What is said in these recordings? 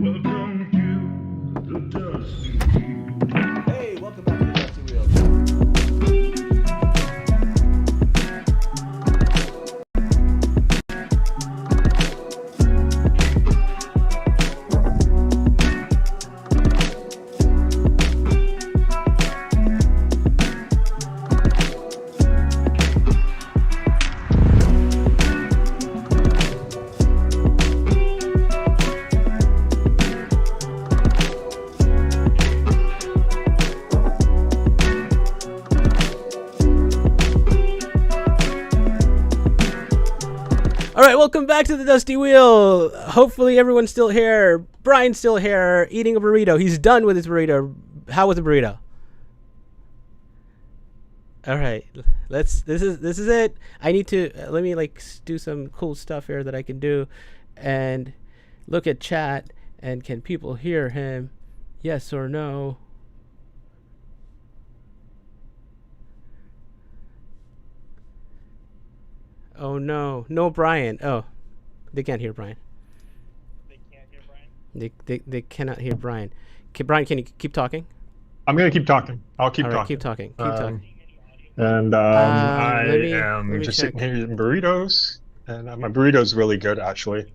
Welcome to the Dusty Wheel. Hey, welcome back to the Dusty Wheel. Alright, welcome back to the Dusty Wheel. Hopefully everyone's still here. Brian's still here, eating a burrito. He's done with his burrito. How was the burrito? Alright, this is it. I need to, let me do some cool stuff here that I can do. And look at chat, and can people hear him? Yes or no? Oh no, no Brian. Oh, they can't hear Brian. They can't hear Brian? They cannot hear Brian. Brian, can you keep talking? I'm going to keep talking. I'll keep All right, talking. keep talking. Keep talking. And I am let me just check. sitting here eating burritos. And my burrito's really good, actually.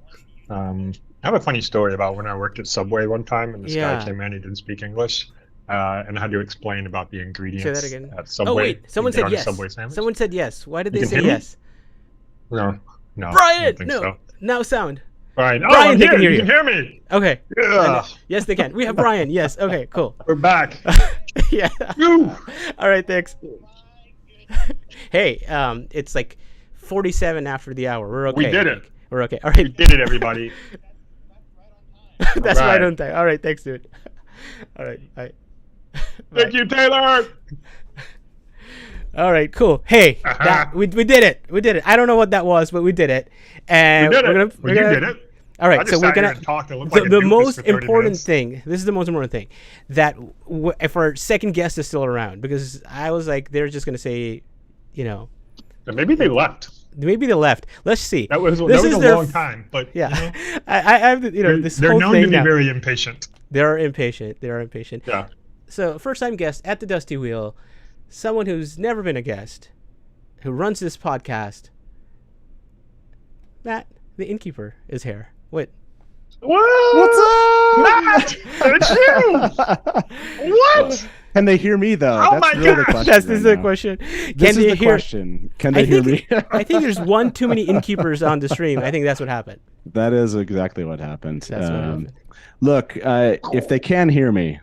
I have a funny story about when I worked at Subway one time, and this guy came in, he didn't speak English. And I had to explain about the ingredients Say that again. at Subway. Oh wait, someone said yes. Subway sandwich. Someone said yes. Why did You they can say hear me? yes? No. I Brian, don't think no. so. Now sound. Brian, Brian, I'm they here. can hear You you. can hear me. Okay. Yeah. Yes, they can. We have Brian. Yes. Okay. Cool. We're back. Yeah. Woo. All right. Thanks. Hey, it's like 47 after the hour. We're okay. We did I it. think. We're okay. All right. We did it, everybody. That's All right right. on time. All right. Thanks, dude. All right. Bye. Thank you, Taylor. All right, cool. Hey, we did it. We did it. I don't know what that was, but we did it. And We did it. we're You gonna, did it. All I right, just so we're sat here gonna. and talked and looked like a The doofus most for 30 important minutes. thing. This is the most important thing, that if our second guest is still around, because I was like, they're just gonna say, And maybe they left. maybe they left. Let's see. That was a their long time, but Yeah, you know, I have this they're whole known thing to be now. very impatient. They are impatient. Yeah. So, first time guest at the Dusty Wheel, someone who's never been a guest, who runs this podcast. Matt, the Innkeeper, is here. Wait. What's up, Matt? It's you. What? Can they hear me though? Oh That's my really the gosh. question. This is right the now. question. This Can is they the hear? question. Can they hear me? I think there's one too many Innkeepers on the stream. I think that's what happened. That is exactly what happened. That's what happened. Look, if they can hear me,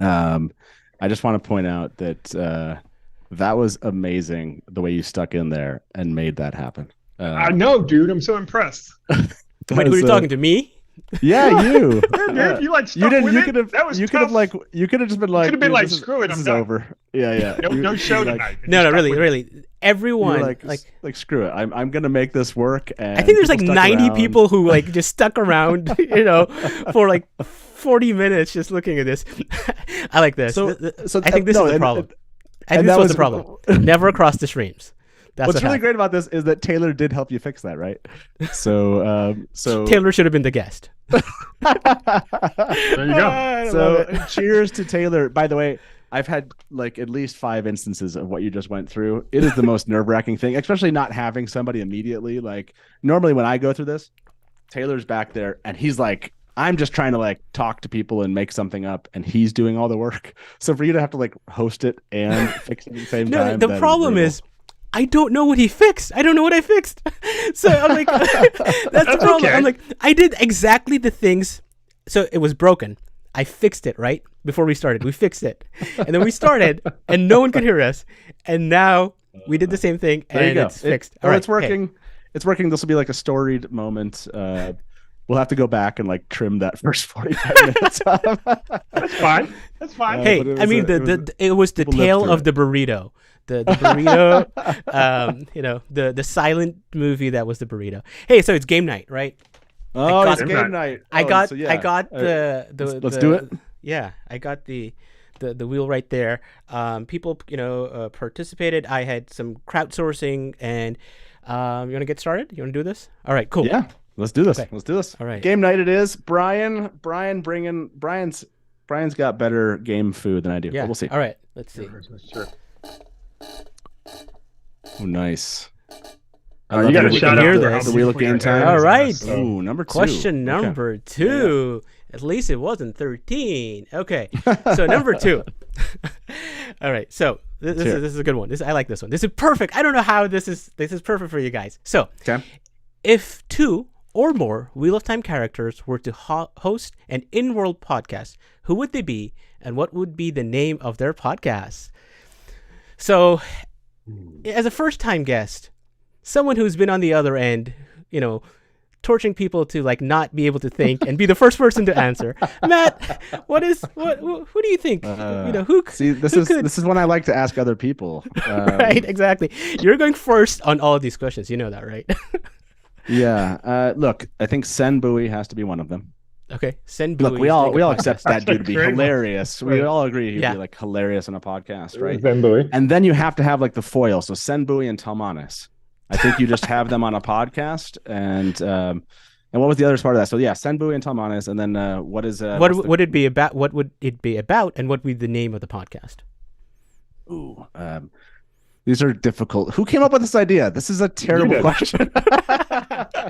I just want to point out that that was amazing the way you stuck in there and made that happen. I know, dude. I'm so impressed. Wait, who are you talking to? Me? Yeah, you. Dude, you like You stuck didn't. with You it? could have. That was You could tough. have You could have just been like. Could have been "Dude, like, this is- screw it, This I'm is done." over. Yeah. No show like, tonight. No, Just stuck really, with really. it. You Everyone, were like screw it. I'm gonna make this work. And I think there's like people stuck 90 around. people who just stuck around, for like 40 minutes just looking at this. I like this. So I think this is the problem. I think this was the problem. Never across the streams. That's What's what really happened. great about this is that Taylor did help you fix that, right? So Taylor should have been the guest. There you go. So cheers to Taylor. By the way, I've had like at least 5 instances of what you just went through. It is the most nerve-wracking thing, especially not having somebody immediately. Like normally when I go through this, Taylor's back there and he's like, I'm just trying to like talk to people and make something up, and he's doing all the work. So for you to have to like host it and fix it at the same No, time. the problem is I don't know what he fixed. I don't know what I fixed. So I'm like, that's the problem. okay. I'm like, I did exactly the things. So it was broken. I fixed it, right? Before we started, we fixed it. And then we started and no one could hear us. And now we did the same thing there you and go. it's fixed. All right, it's hey. working. It's working. This will be like a storied moment. We'll have to go back and like trim that first 45 minutes. That's fine. That's fine. Hey, but it I was mean, it was the people lived tale through of it. the burrito. The burrito, the silent movie that was the burrito. Hey, so it's game night, right? Oh, got it's the- game night. I Oh, got so yeah. I got the let's do it. Yeah, I got the wheel right there. People participated. I had some crowdsourcing, and you want to get started? You want to do this? All right, cool. Yeah. Let's do this. Okay. Let's do this. All right. Game night it is. Brian's got better game food than I do. Yeah. But we'll see. All right. Let's see. Sure. Oh, nice. You got to we shout can out hear to this. The Wheel of Game Time. All right. Ooh, number 2. Question Okay. number 2. At least it wasn't 13. Okay. So number 2. All right. So this is a good one. I like this one. This is perfect. I don't know how this is perfect for you guys. So Okay. if 2 or more Wheel of Time characters were to host an in-world podcast, who would they be, and what would be the name of their podcast? So, as a first-time guest, someone who's been on the other end, torching people to like not be able to think and be the first person to answer. Matt, who do you think? Who? See, this is when I like to ask other people. Right, exactly. You're going first on all of these questions. You know that, right? Yeah. Look, I think Sen Bui has to be one of them. Okay, Sen Bui. Look, we all accept that dude to be Great one. hilarious. We Right. all agree he'd Yeah. be like hilarious on a podcast, right? Zenbui. And then you have to have like the foil. So Sen Bui and Talmanis. I think you just have them on a podcast. And what was the other part of that? So yeah, Sen Bui and Talmanis. And then what would it be about? What would it be about? And what would be the name of the podcast? Ooh, these are difficult. Who came up with this idea? This is a terrible question.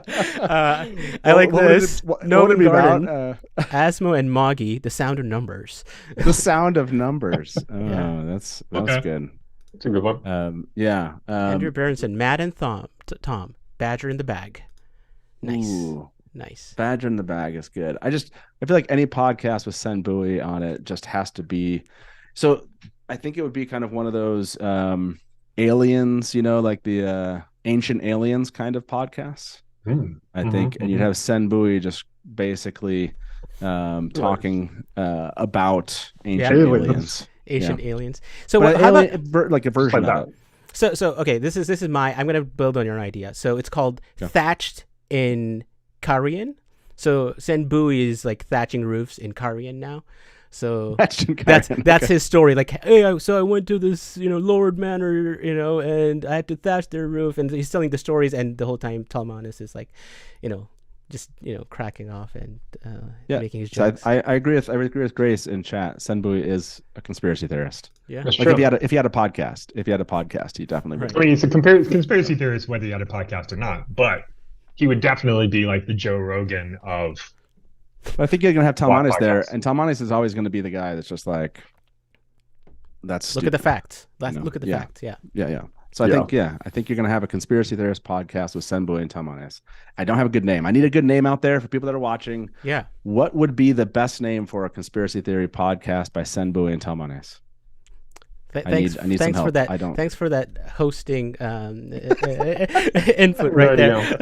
I like this. What Nolan would it be Garden, about? Asmo and Moggy, The Sound of Numbers. The Sound of Numbers. Oh, Yeah. that's Okay. good. It's a good one. Yeah. Andrew Berenson, Matt and Tom, Badger in the Bag. Nice. Ooh, Nice. Badger in the Bag is good. I feel like any podcast with Sen Bui on it just has to be. So I think it would be kind of one of those aliens, like the Ancient Aliens kind of podcasts. I think, and you'd have Sen Bui just basically talking about ancient aliens. Ancient aliens. So But how about like a version Like of that. it? so okay, this is I'm gonna build on your idea. So it's called Yeah. Thatched in Korean. So Sen Bui is like thatching roofs in Korean now. So that's his story. Like, hey, so I went to this, Lord Manor, and I had to thatch their roof, and he's telling the stories, and the whole time Talmanis is like, just cracking off and making his So jokes. I agree with Grace in chat. Sen Bui is a conspiracy theorist. Yeah. That's Like true. if he had a podcast, he definitely would. Right. I mean, it's a conspiracy theorist whether he had a podcast or not, but he would definitely be like the Joe Rogan of. But I think you're gonna have Talmanis Podcast. there, and Talmanis is always going to be the guy that's just like, that's Look at the facts. know, Look at the yeah. facts. Yeah. Yeah. So Yeah. I think you're gonna have a conspiracy theorist podcast with Sen Bui and Talmanis. I don't have a good name. I need a good name out there for people that are watching. Yeah. What would be the best name for a conspiracy theory podcast by Sen Bui and Talmanis? Thanks. I need some thanks for help. that. I don't. Thanks for that hosting input right There there.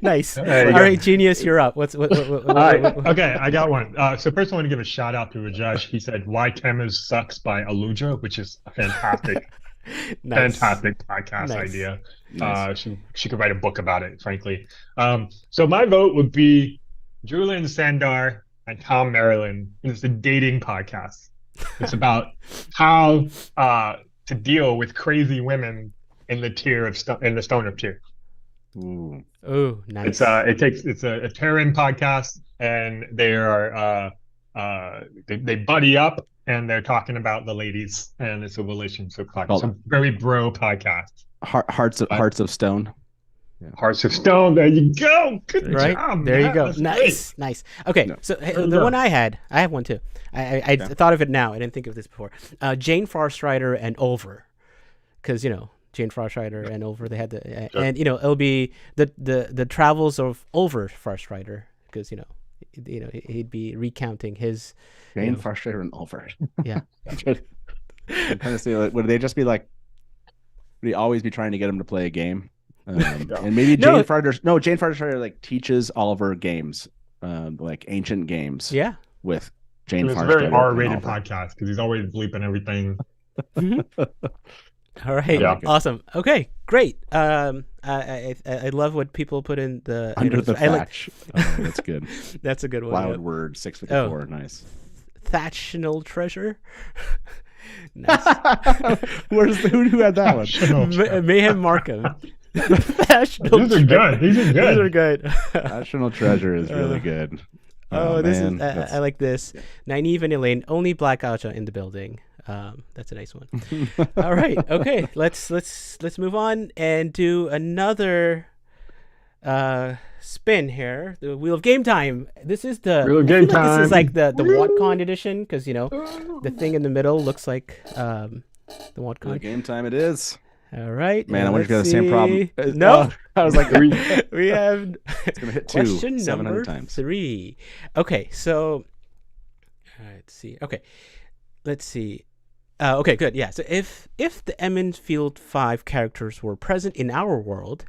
Nice. There All you go. right, Genius, you're up. What, All right. Okay, I got one. So first, I want to give a shout out to Rajesh. He said "Why Temmuz Sucks" by Aludra, which is a fantastic, Nice. fantastic podcast Nice. idea. Nice. She could write a book about it, frankly. So my vote would be Julian Sandar and Tom Maryland. It's a dating podcast. It's about how to deal with crazy women in the tier of in the stoner tier. Ooh. Oh, nice. It's a Perrin podcast, and they are they buddy up and they're talking about the ladies, and it's a relationship podcast. Called- It's a very bro podcast. Hearts of Stone. Hearts of Stone. There you go. Good Right job. there, you Matt. go. That's Nice, nice. Okay, No. so Well the done. one I have one too. I thought of it now. I didn't think of this before. Jane Farstrider and Ulver, because Jane Farstrider and Ulver, they had the Sure. and it'll be the travels of Ulver Farstrider, because he'd be recounting his Jane Farstrider and Ulver. yeah. I'm trying to see, like, would they just be like? Would he always be trying to get him to play a game? And maybe No. Jane Farstrider like teaches Oliver games, like ancient games. Yeah. With Jane It's a Farstrider. very and R-rated Oliver. podcast because he's always bleeping everything. All right. Yeah. Awesome. Okay. Great. I love what people put in the Under the I like- thatch. Oh, that's good. that's a good one. Loud yeah. word. 654. Oh. Nice. Thatctional treasure. Nice. Who had that one? Mayhem Markham. National These are good. These are These are good. good. National Treasure is really good. Oh, this man, is that's- I like this. Nynaeve and Elaine, only Black Aja in the building. That's a nice one. All right, okay. Let's move on and do another spin here. The Wheel of Game Time. This is the Wheel of I feel Game like this is Time. like the WotCon edition because the thing in the middle looks like the Well, WotCon. game time it is. All right. Man, I wonder if you got let's the same problem. see. No, I was like, we have it's gonna hit two question 700 number times. 3. Okay, so let's see. Okay, let's see. Okay, good. Yeah. So if the Field 5 characters were present in our world,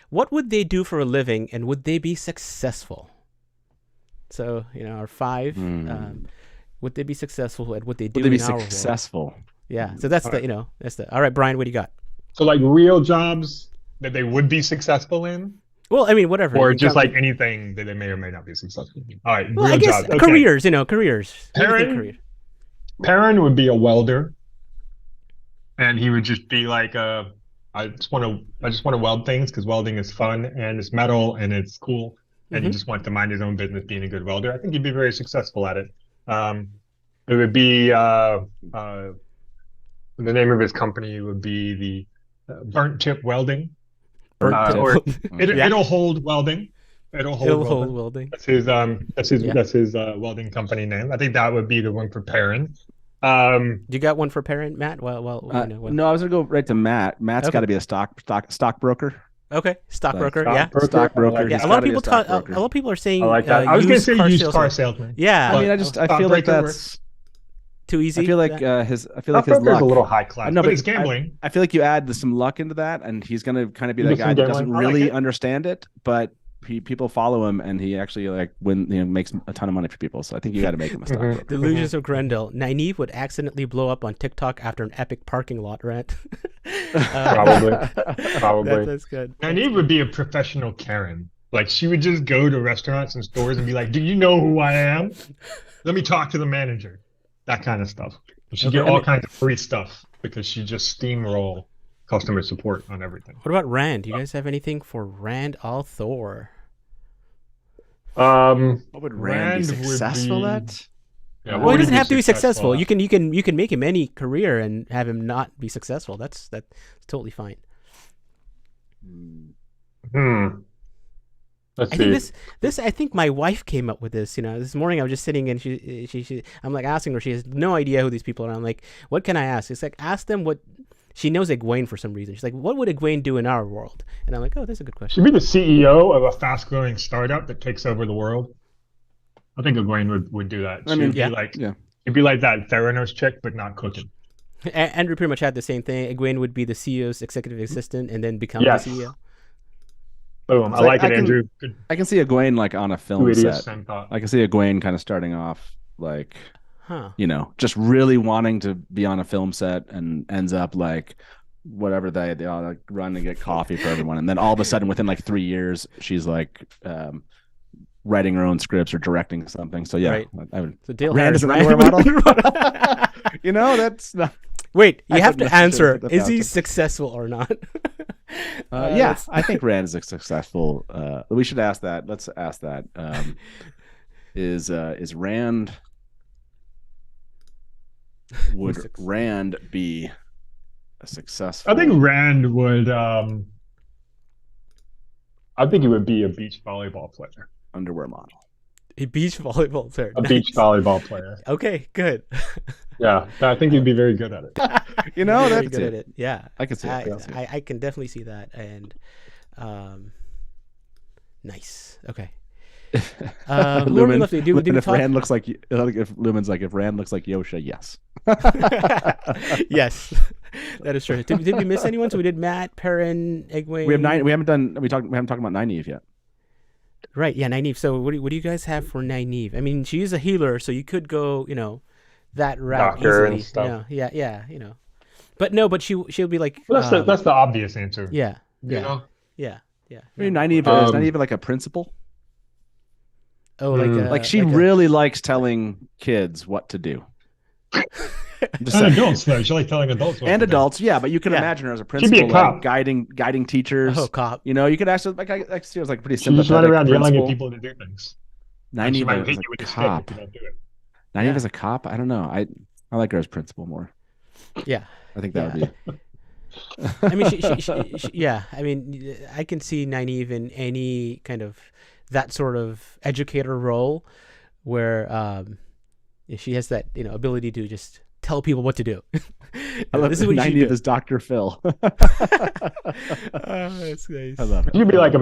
what would they do for a living, and would they be successful? So our 5. Would they be successful at what they do Would they be in our world? successful? Yeah. So that's that's the. All right, Brian, what do you got? So like real jobs that they would be successful in, Well, I mean, whatever. or You just got- like anything that they may or may not be successful in. All right, Well, real I guess jobs. Okay. careers. Careers. What do you think Perrin? career? Perrin would be a welder, and he would just be like, I just want to weld things because welding is fun and it's metal and it's cool, and he just wants to mind his own business, being a good welder. I think he'd be very successful at it. It would be the name of his company would be the Burnt Tip Welding, Burnt tip. or Yeah. it'll hold welding. It'll hold It'll welding. hold welding. That's his welding company name. I think that would be the one for Perrin. You got one for Perrin, Matt? Well, No, I was gonna go right to Matt. Matt's Okay. got to be a stockbroker. Okay, stockbroker. Like, Yeah, Stockbroker. yeah. He's A lot of gotta be people talk. A stockbroker. lot of people are saying. I like that. I was going to say used car salesman. Yeah, I mean, I feel like Stockbroker that's. too easy. I feel like his Stockbroker's luck. a little high class, No, but but it's gambling. I feel like you add some luck into that, and he's gonna kind of be You that do guy some that doesn't gambling. I like really it. understand it, but people follow him, and he actually makes a ton of money for people. So I think you got to make him a stockbroker. Delusions of Grendel. Nynaeve would accidentally blow up on TikTok after an epic parking lot rant. Probably. That's good. Nynaeve would be a professional Karen. Like, she would just go to restaurants and stores and be like, "Do you know who I am? Let me talk to the manager." That kind of stuff. She Okay, get I all mean- kinds of free stuff because she just steamroll customer support on everything. What about Rand? Do you guys have anything for Rand Althor? What would Rand be would successful be- at? Yeah, Well, he doesn't have to be successful. at? You can make him any career and have him not be successful. That's totally fine. Let's I see. think this I think my wife came up with this. This morning I was just sitting and she I'm like asking her. She has no idea who these people are. I'm like, what can I ask? It's like, ask them what she knows Egwene for some reason. She's like, what would Egwene do in our world? And I'm like, oh, that's a good question. She'd be the CEO of a fast-growing startup that takes over the world. I think Egwene would do that. I mean, She'd yeah. be like, Yeah. it'd be like that Theranos chick, but not cooking. Andrew pretty much had the same thing. Egwene would be the CEO's executive assistant and then become Yes. the CEO. Boom. I So like I it, can- Andrew. Good. I can see Egwene like on a Two film idiots, set. same thought. I can see Egwene kind of starting off like, Huh. just really wanting to be on a film set, and ends up like whatever they all like run to get coffee for everyone, and then all of a sudden within like 3 years she's like writing her own scripts or directing something. So yeah, Right. I would. So Dale Rand Harris, is an underwear model. That's not. Wait, you I have couldn't to answer. necessarily Is he put that successful or not? Yeah, that's- I think Rand is a successful. We should ask that. Let's ask that. Is Rand? Would Success- Rand be a successful? I think Rand would. I think he would be a beach volleyball player. underwear model. A beach volleyball player. A beach volleyball player. Okay, good. Yeah, I think he'd be very good at it. Very Very that's good at it. it. Yeah, I can see it. I, I can see it. I can definitely see that. And nice. Okay. Who are we Lumen, left with? Do we if talk? Rand looks like if Lumen's like if Rand looks like Yosha, yes. Yes, that is true. Did we miss anyone? So we did Matt, Perrin, Egwene. We have nine. We haven't talked about Nynaeve yet. Right. Yeah, Nynaeve. So what do you guys have for Nynaeve? I mean, she is a healer, so you could go, that route Doctor and easily. stuff. Yeah. But she'll be like. Well, that's the obvious answer. Yeah. You know? Yeah. I mean, Nynaeve is Nynaeve like a principal. Oh, Mm. like Like she really likes telling kids what to do. I'm just And saying. adults though. She like telling adults. What And to do. adults, yeah, but you can Yeah. imagine her as a She'd be a principal, cop. like guiding teachers. Oh, cop. You know, you could actually I see her as like a pretty She just run sympathetic around yelling at principal. people to do things. And she Nynaeve might as hit a you with a stick cop. if you don't do it. Nynaeve Yeah. as a cop. I don't know. I like her as principal more. Yeah. I think that would be. I mean, she yeah. I mean, I can see Nynaeve in any kind of that sort of educator role, where she has that ability to just tell people what to do. I love this is what you should Nynaeve do. as Dr. Phil. That's nice. I love it. You'd be like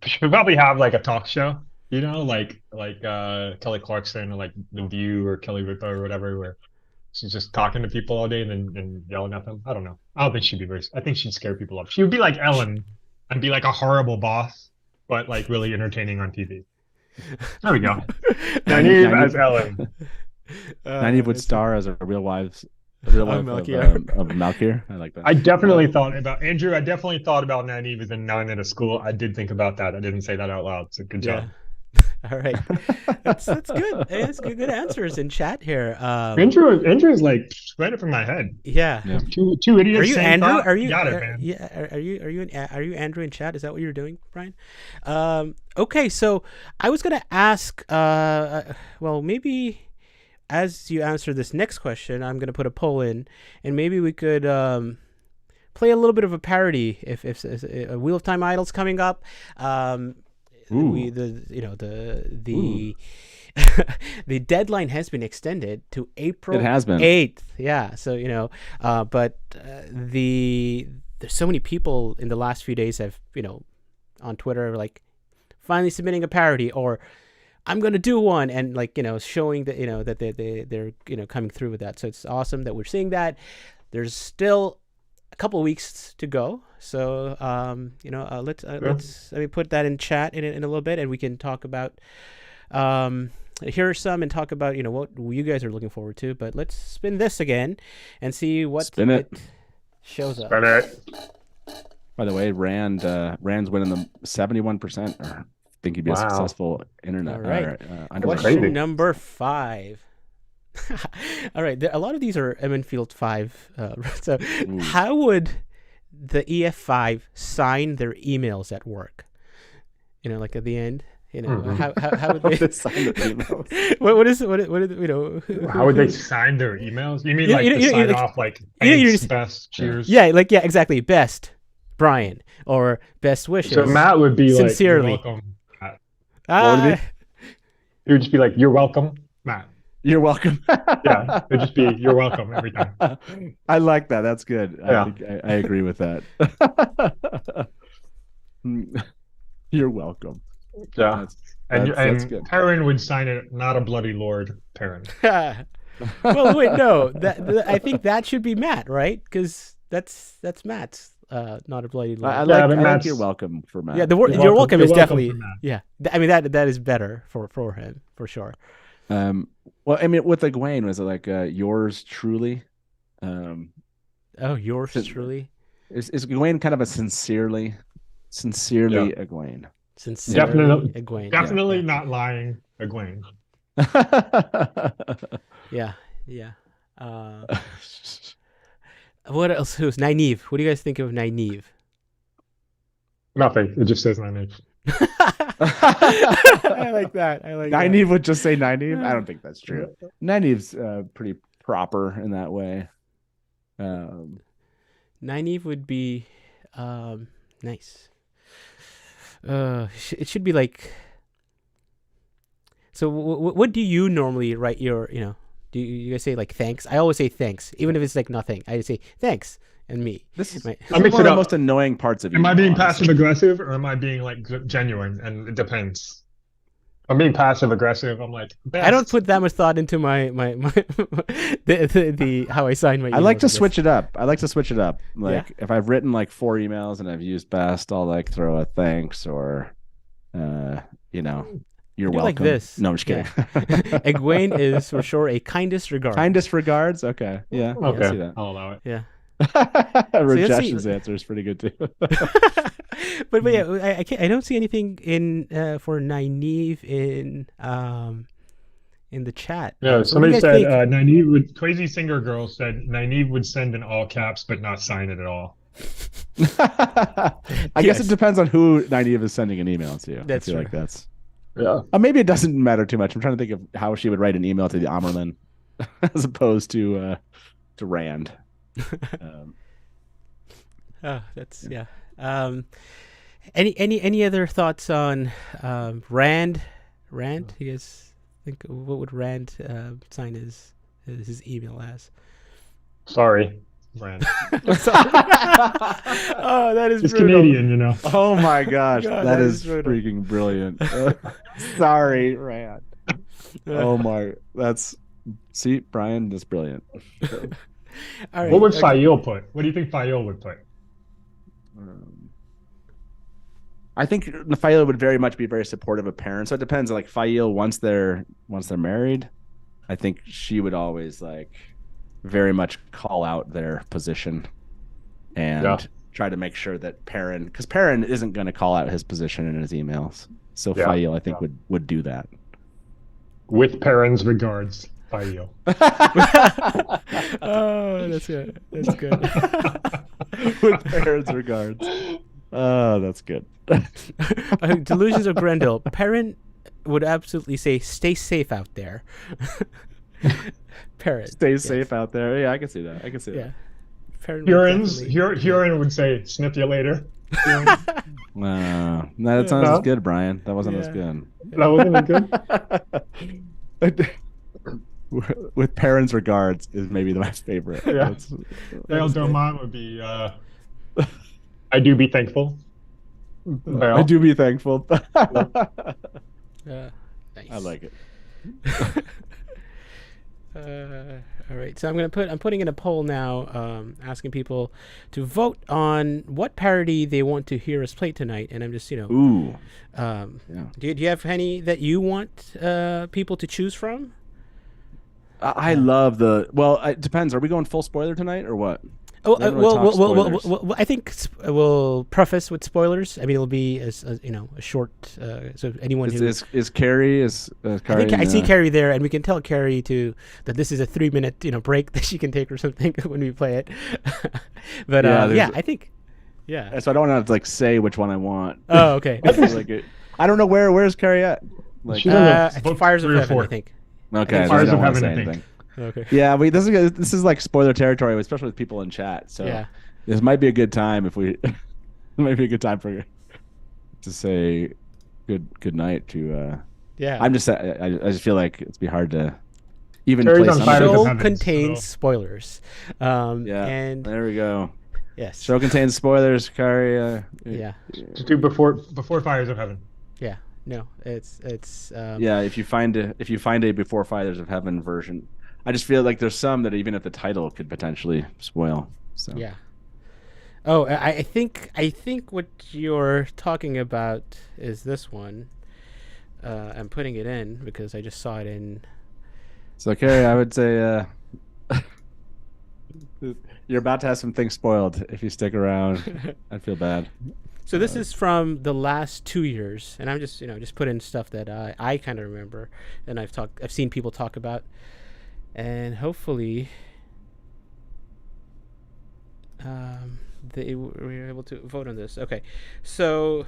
she would probably have like a talk show, like Kelly Clarkson or like The View or Kelly Ripa or whatever, where she's just talking to people all day and yelling at them. I don't know. I don't think she'd be I think she'd scare people up. She would be like Ellen and be like a horrible boss, but like really entertaining on TV. There we go. Nynaeve as Ellen. Nynaeve would star as a real wife of Malkier. I like that. I definitely thought about Andrew. I definitely thought about Nynaeve as a nun at a school. I did think about that. I didn't say that out loud. So good job. All right, that's good. Hey, that's good answers in chat here. Andrew is like right up in my head. Yeah. Two idiots. Are you same Andrew? thought. Are you? Got it, man. Yeah. Are you Andrew in chat? Is that what you're doing, Brian? Okay. So I was gonna ask. Well, maybe as you answer this next question, I'm gonna put a poll in, and maybe we could play a little bit of a parody. If Wheel of Time Idol's coming up. The deadline has been extended to April. It has been 8th. Yeah. So but there's so many people in the last few days have on Twitter like finally submitting a parody or I'm gonna do one and like showing that that they're coming through with that. So it's awesome that we're seeing that. There's still a couple of weeks to go, so let's put that in chat in a little bit, and we can talk about here are some and talk about what you guys are looking forward to. But let's spin this again and see what it shows up. Spin it. By the way, Rand's winning the 71%. Or think he'd be a successful internet. All right. Underground. Question number 5. All right, a lot of these are Field 5. So, how would the EF5 sign their emails at work? Like at the end. How would they sign their emails? How would they sign their emails? You mean sign off like thanks, best, cheers? Yeah, exactly. Best, Brian, or best wishes. So Matt would be sincerely. like, "You're welcome, Matt." He would just be like, "You're welcome, Matt." You're welcome. Yeah, it'd just be "You're welcome" every time. I like that. That's good. Yeah. I agree with that. You're welcome. Yeah, that's good. Perrin would sign it, "Not a bloody lord, Perrin." Well, wait, no. I think that should be Matt, right? Because that's Matt's. Not a bloody lord. I like you're welcome for Matt. Yeah, you're welcome is definitely for Matt. Yeah. I mean that is better for him for sure. Well, I mean, with Egwene, was it like yours truly? Yours truly. Is Egwene kind of a sincerely Egwene? Sincerely, Egwene. Definitely not lying, Egwene. Yeah. What else? Who's Nynaeve? What do you guys think of Nynaeve? Nothing. It just says Nynaeve. I like that. Nynaeve would just say Nynaeve. I don't think that's true. Nynaeve's pretty proper in that way. Nynaeve would be nice. It should be like. So what do you normally write your Do you guys say like thanks? I always say thanks, even if it's like nothing. I say thanks and me. This is I one mix of it the up. most annoying parts of you. Am I being passive aggressive or am I being like genuine? And it depends. If I'm being passive aggressive, I'm like, best. I don't put that much thought into my the how I sign my emails. I like to I guess. switch it up. Like if I've written like 4 emails and I've used best, I'll like throw a thanks or you're welcome. Like this. No, I'm just kidding. Egwene is for sure a kindest regard. Kindest regards. Okay. Yeah. Okay, I see that. I'll allow it. Yeah. Rajes's answer is pretty good too. but yeah, I don't see anything in for Nynaeve in in the chat. Yeah, So what do somebody you guys said think? Nynaeve would Crazy Singer Girl said Nynaeve would send in all caps but not sign it at all. I guess Yes. it depends on who Nynaeve is sending an email to. That's I feel true. like that's. Yeah. Maybe it doesn't matter too much. I'm trying to think of how she would write an email to the Amerlin as opposed to Rand. Oh, that's yeah. Any other thoughts on Rand? Rand? You guys think what would Rand sign his email as? Sorry, Rand. Oh, that is He's brutal. Canadian, you know. Oh my gosh, God, that that is is brutal. freaking brilliant. Sorry, Rand. Oh my, see, Brian, that's brilliant. All right. What would okay. Fael put? What do you think Fael would put? I think Fael would very much be very supportive of Perrin. So it depends. Like Fael, once they're married, I think she would always like very much call out their position and try to make sure that Perrin, because Perrin isn't going to call out his position in his emails. So Fael, I think, would do that. With Perrin's regards, Fael. Oh, that's good. That's good. With Perrin's regards. Oh, that's good. Delusions of Grendel. Perrin would absolutely say, "Stay safe out there." Perrin. Stay safe out there. Yeah, I can see that. I can see Yeah. that. Perrin would definitely- Huron would say, "Sniff you later." No, that sounds No? as good, Brian. That wasn't as Yeah. good. That wasn't good. With Perrin's regards is maybe my favorite. Yeah. Dale Domont would be. I do be thankful. I do be thankful. Nice. I like it. All right, so I'm putting in a poll now, asking people to vote on what parody they want to hear us play tonight, and I'm just Ooh. do you have any that you want people to choose from? I love the. Well, it depends. Are we going full spoiler tonight or what? Oh, We haven't really talked spoilers. well, I think we'll preface with spoilers. I mean, it'll be a short. So anyone who Is Carrie Carrie? I see Carrie there, and we can tell Carrie that this is a 3-minute break that she can take or something when we play it. But I think So I don't want to like say which one I want. Oh, okay. I don't know where's Carrie at. Like, She's on I the think Fires of 3 or Heaven. 4. I think. okay, think so I Fires don't of want to Heaven, say I think. anything. Okay. Yeah, this is like spoiler territory, especially with people in chat. So Yeah. this might be a good time if we. It might be a good time to say good night to. Yeah. I'm just I just feel like it'd be hard to even Carrie's play on some. Fires of Show Heaven, contains so- spoilers. Yeah, And there we go. yes. Show contains spoilers, Carrie. Yeah. Just do before Fires of Heaven. Yeah. No, it's Yeah, if you find a Before Fires of Heaven version, I just feel like there's some that even at the title could potentially spoil. So Yeah. Oh, I think what you're talking about is this one. I'm putting it in because I just saw it in. So Carrie, I would say you're about to have some things spoiled if you stick around. I'd feel bad. So this is from the last 2 years, and I'm just just put in stuff that I kind of remember, and I've seen people talk about, and hopefully they were able to vote on this. Okay, so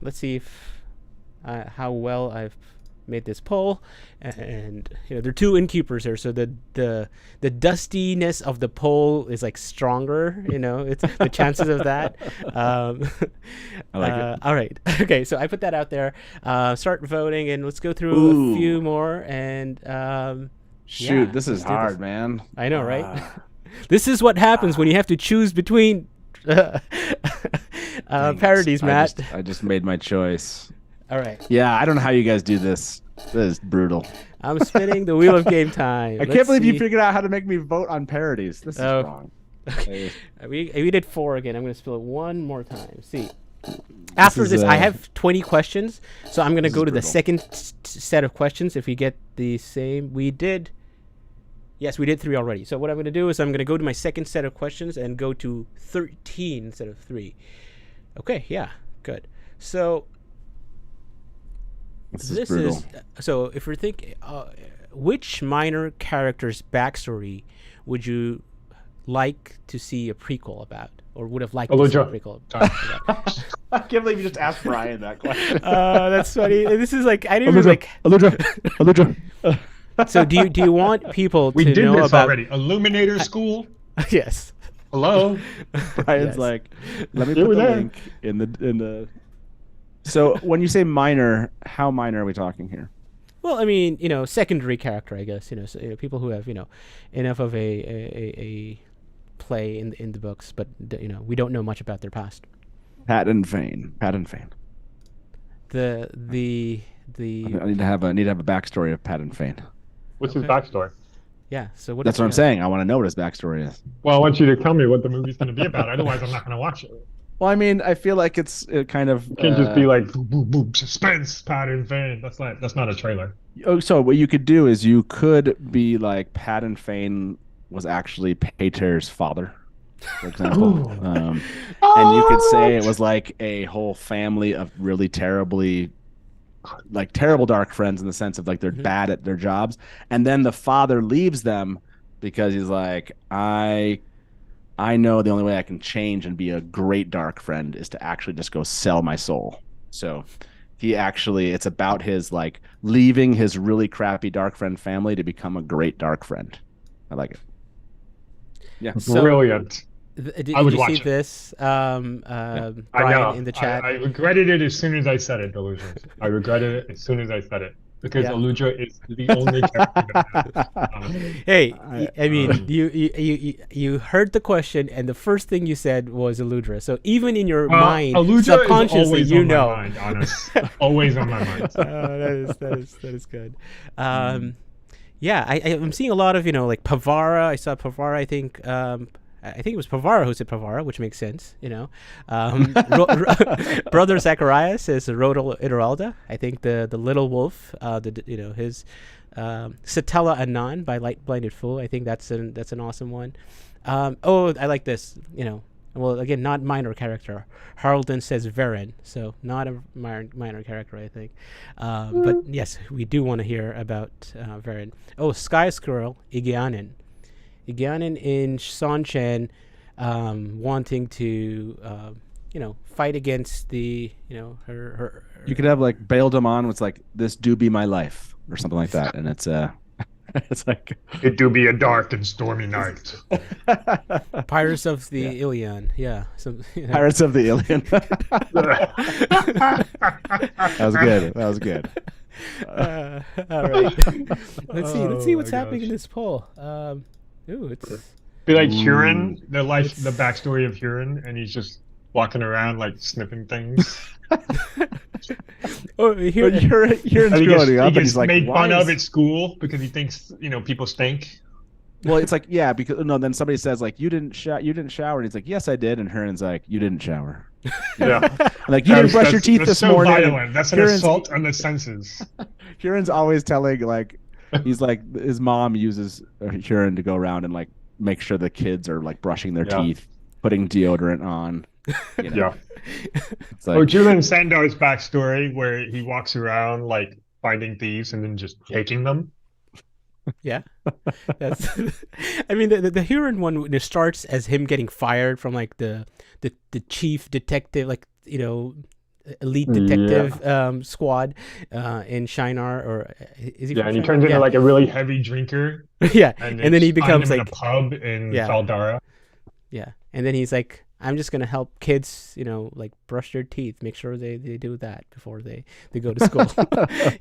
let's see if how well I've made this poll, and there are 2 innkeepers here, so the dustiness of the poll is like stronger. It's the chances of that. I like it. All right, okay, so I put that out there. Start voting, and let's go through a few more. And Shoot, this is let's do hard, this. man. I know, right? This is what happens when you have to choose between parodies, Matt. I just made my choice. All right, Yeah, I don't know how you guys do this. This is brutal. I'm spinning the wheel of game time. I can't believe you figured out how to make me vote on parodies. This is Oh. wrong. Okay. We did 4 again. I'm going to spill it one more time. See. After is, this, I have 20 questions, so I'm going to this go is to the brutal. second set of questions. If we get the same, we did 3 already. So what I'm going to do is I'm going to go to my second set of questions and go to 13 instead of 3. Okay, yeah, good. So This is This brutal. is so. If we're thinking, which minor character's backstory would you like to see a prequel about, or would have liked to see a Elijah. prequel Time. about? I can't believe you just asked Brian that question. That's funny. This is like I didn't even like. Elijah. So do you want people We to did know this about? already. Illuminator School. Yes. Hello. Brian's Yes. like, let me You put were the there. link in the. So when you say minor, how minor are we talking here? Well, I mean, secondary character, I guess. So, people who have enough of a play in the books, but we don't know much about their past. Patton Fane. The I need to have a backstory of Patton Fane. What's Okay. his backstory? yeah. So what? That's what I'm saying. I want to know what his backstory is. Well, I want you to tell me what the movie's going to be about. Otherwise, I'm not going to watch it. Well, I mean, I feel like it kind of You can't just be like, boop, boop, boop, suspense, pattern, fan. That's not a trailer. Oh, so what you could do is you could be like Patton Fane was actually Pater's father, for example. And you could say it was like a whole family of really terrible dark friends in the sense of like they're bad at their jobs. And then the father leaves them because he's like, I know the only way I can change and be a great dark friend is to actually just go sell my soul. So it's about his like leaving his really crappy dark friend family to become a great dark friend. I like it. Yeah. So- Brilliant. Did I would you watch see it. this, I Brian, know. in the chat? I regretted it as soon as I said it, Delusions. I regretted it as soon as I said it. Because Yeah. Aluja is the only character that matters. Hey, I mean, you heard the question, and the first thing you said was Eludra. So even in your mind, Aluja is subconsciously, always you on know. my mind, honest. Always on my mind. That is good. Yeah, I'm seeing a lot of like Pavara. I saw Pavara. I think it was Pavara who said Pavara, which makes sense. Brother Zacharias is Rodel Ideralda. I think the little wolf. His Satella Anan by Light Blinded Fool. I think that's an awesome one. I like this. Well, again, not minor character. Harlden says Perrin, so not a minor character, I think. But yes, we do want to hear about Perrin. Oh, Sky Squirrel, Igianin. Igianin in Sanchan, wanting to, fight against the, her. You could have like Bail Damon was like, "This do be my life" or something like that, and it's it's like It do be a dark and stormy night. Pirates of the Ilion. Yeah. Pirates of the Ilion. That was good. All right. Let's see Oh what's my happening in gosh. this poll. It's Be like Huron, the backstory of Huron, and he's just walking around like sniffing things. here. But you're And growing up, and he gets he's like, made "Why fun is-" of at school because he thinks people stink. Well, it's like, yeah, because no, then somebody says like, you didn't shower, and he's like, "Yes, I did," and Huron's like, "You didn't shower." Yeah, Like, "You didn't brush your teeth that's this so morning." Violent. That's an Huron's- assault on the senses. Huron's always telling like, he's like, his mom uses Huron to go around and like make sure the kids are like brushing their Yeah. teeth, putting deodorant on. Yeah. It's like, Julian Sandar's backstory, where he walks around like finding thieves and then just taking them. Yeah, that's. I mean, the Huron one starts as him getting fired from like the chief detective, like elite detective squad in Shinar, or is he? Yeah, from and he Shinar? turns into Yeah. like a really heavy drinker. Yeah, And, and then he they find becomes him like in a pub in Yeah. Faldara. yeah, and then he's like, I'm just gonna help kids, like brush their teeth, make sure they do that before they go to school.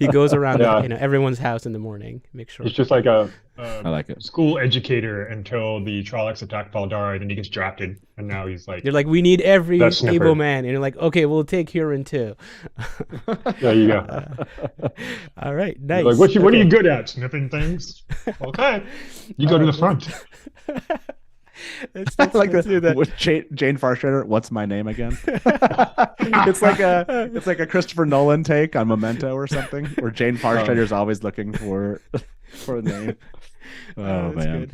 He goes around, Yeah. everyone's house in the morning, make sure. He's just like a I like it. school educator until the Trollocs attack Faldara, and then he gets drafted, and now he's like, You're like, we need every That sniffer. able man, and you're like, okay, we'll take Huron too. there you go. All right, nice. Like, what are you Okay. good at? Sniffing things? Okay, you go to the front. Let's like do that. with Jane Farshredder. What's my name again? it's like a Christopher Nolan take on Memento or something, where Jane Farshredder's always looking for a name. Oh That's man, good.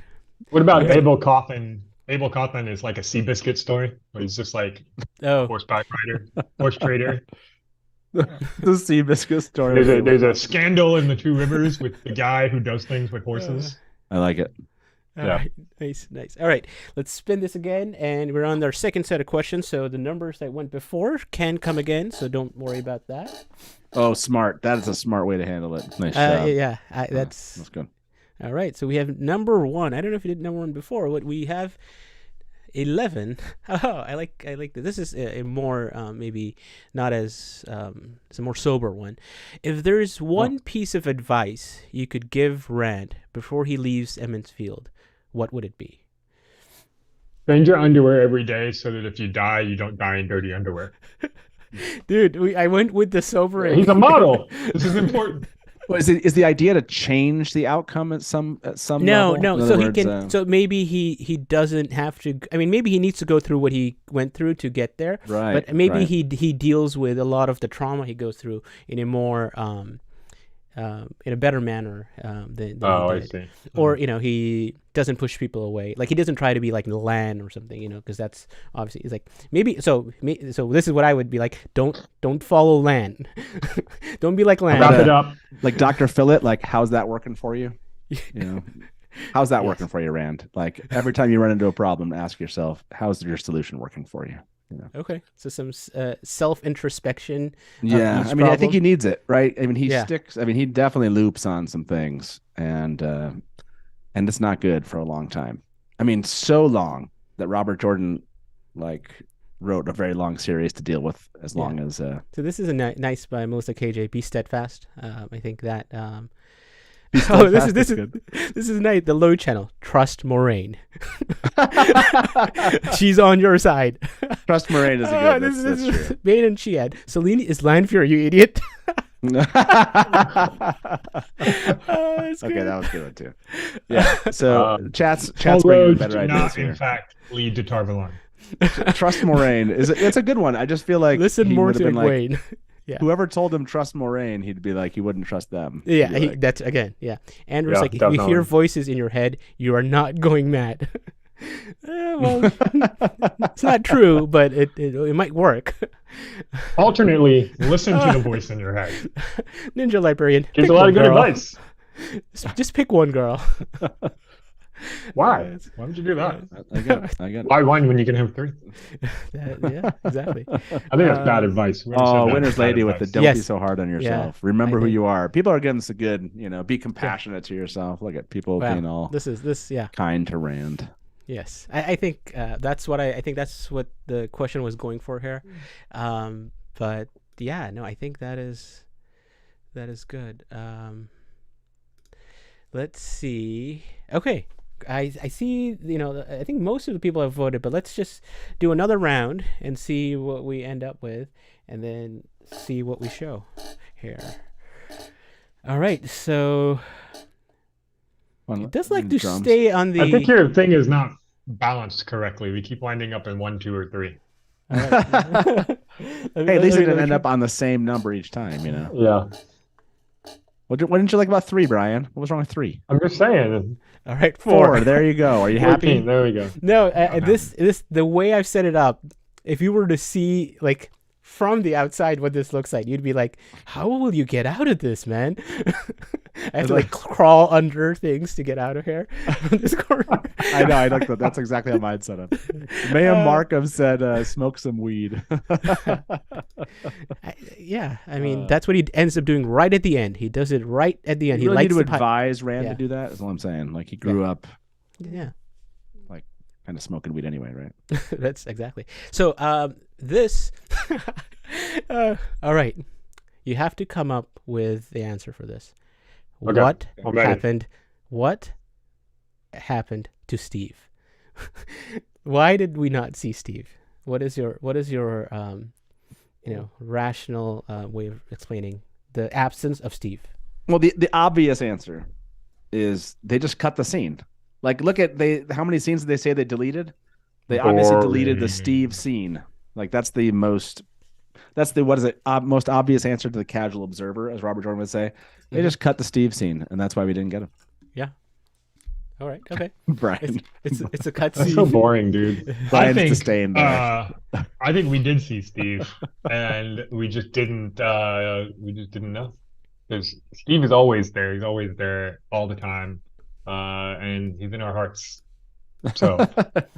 What about Abel Coffin? Abel Coffin is like a Seabiscuit story, where he's just like Oh, horseback rider, horse trader. the Seabiscuit story. There's a scandal in the Two Rivers with the guy who does things with horses. I like it. All Yeah. right. Nice. All right, let's spin this again, and we're on our second set of questions. So the numbers that went before can come again, so don't worry about that. Oh, smart. That is a smart way to handle it. Nice job. Yeah, that's good. all right. So we have number one. I don't know if you did number one before. What we have 11. Oh, I like this. This is a more maybe not as it's a more sober one. If there's one piece of advice you could give Rand before he leaves Emmons Field, what would it be? Change your underwear every day so that if you die, you don't die in dirty underwear. Dude, I went with the sober. He's a model. This is important. Well, is the idea to change the outcome at some level? No. In So other he words, can. So maybe he doesn't have to. I mean, maybe he needs to go through what he went through to get there. Right. But maybe right. he deals with a lot of the trauma he goes through in a more in a better manner than he did. I see. Or he doesn't push people away. Like he doesn't try to be like Lan or something. Because that's obviously it's like maybe so this is what I would be like. Don't follow Lan. Don't be like Lan. Wrap it up. Like Dr. Phillip, like how's that working for you? How's that working for you, Rand? Like every time you run into a problem, ask yourself, how's your solution working for you? Okay, so some self-introspection. Yeah, I mean, I think he needs it, right? I mean, he sticks. I mean, he definitely loops on some things, and it's not good for a long time. I mean, so long that Robert Jordan wrote a very long series to deal with as long as. So this is a nice by Melissa KJ. Be steadfast. I think that. This is nice. The low channel. Trust Moraine. She's on your side. Trust Moraine is a good. That's true. Bane and Chiad. Celine is Lanfear, you idiot. Okay, that was good one too. Yeah. So chat's bringing roads better do ideas not, here. in fact, lead to Tarvalon. Trust Moraine it's a good one. I just feel like listen he more would have to been Egwene. Yeah. Whoever told him trust Moraine, he'd be like he wouldn't trust them. Yeah, that's again. Yeah, Andrew's like, if you definitely. hear voices in your head, you are not going mad. Well, it's not true, but it might work. Alternately, listen to the voice in your head. Ninja Librarian Gives pick a lot one of good girl. advice. Just pick one girl. Why? Why would you do that? I get it. Why one when you can have three? Yeah, exactly. I think that's bad advice. Winner's Lady with the don't be Yes. so hard on yourself. Yeah, Remember I who did. you are. People are giving us a good, be compassionate to yourself. Look at people Wow. being all Yeah. kind to Rand. Yes, I think that's what I think that's what the question was going for here. But yeah, no, I think that is good. Let's see. Okay, I see. I think most of the people have voted, but let's just do another round and see what we end up with, and then see what we show here. All right, so. It does like to drums. stay on the. I think your thing is not balanced correctly. We keep winding up in 1, 2, or 3. All right. Hey, at least it didn't end up on the same number each time, Yeah. What didn't you like about 3, Brian? What was wrong with 3? I'm just saying. All right, 4. There you go. Are you 14, happy? there we go. No, this the way I've set it up. If you were to see like from the outside what this looks like, you'd be like, "How will you get out of this, man?" I have to like crawl under things to get out of here from this corner. I know. I like that. That's exactly how mine set up. Mayhem Markham said, "Smoke some weed." I mean, that's what he ends up doing right at the end. He does it right at the end. You He really need lights to the pipe. advise Rand Yeah. to do that. Is all I'm saying. Like he grew up Yeah. kind of smoking weed anyway, right? That's exactly. So this all right. You have to come up with the answer for this. Okay, What I'm ready. happened? What happened to Steve? Why did we not see Steve? What is your rational way of explaining the absence of Steve? Well, the obvious answer is they just cut the scene. Like, look at how many scenes did they say they deleted? They obviously deleted the Steve scene. Like that's the most obvious answer to the casual observer, as Robert Jordan would say. They just cut the Steve scene, and that's why we didn't get him. Yeah. All right. Okay. Brian. It's a That's so cutscene. boring, dude. Brian's I think, disdain there. I think we did see Steve, and we just didn't. We just didn't know. Because Steve is always there. He's always there all the time, and he's in our hearts. So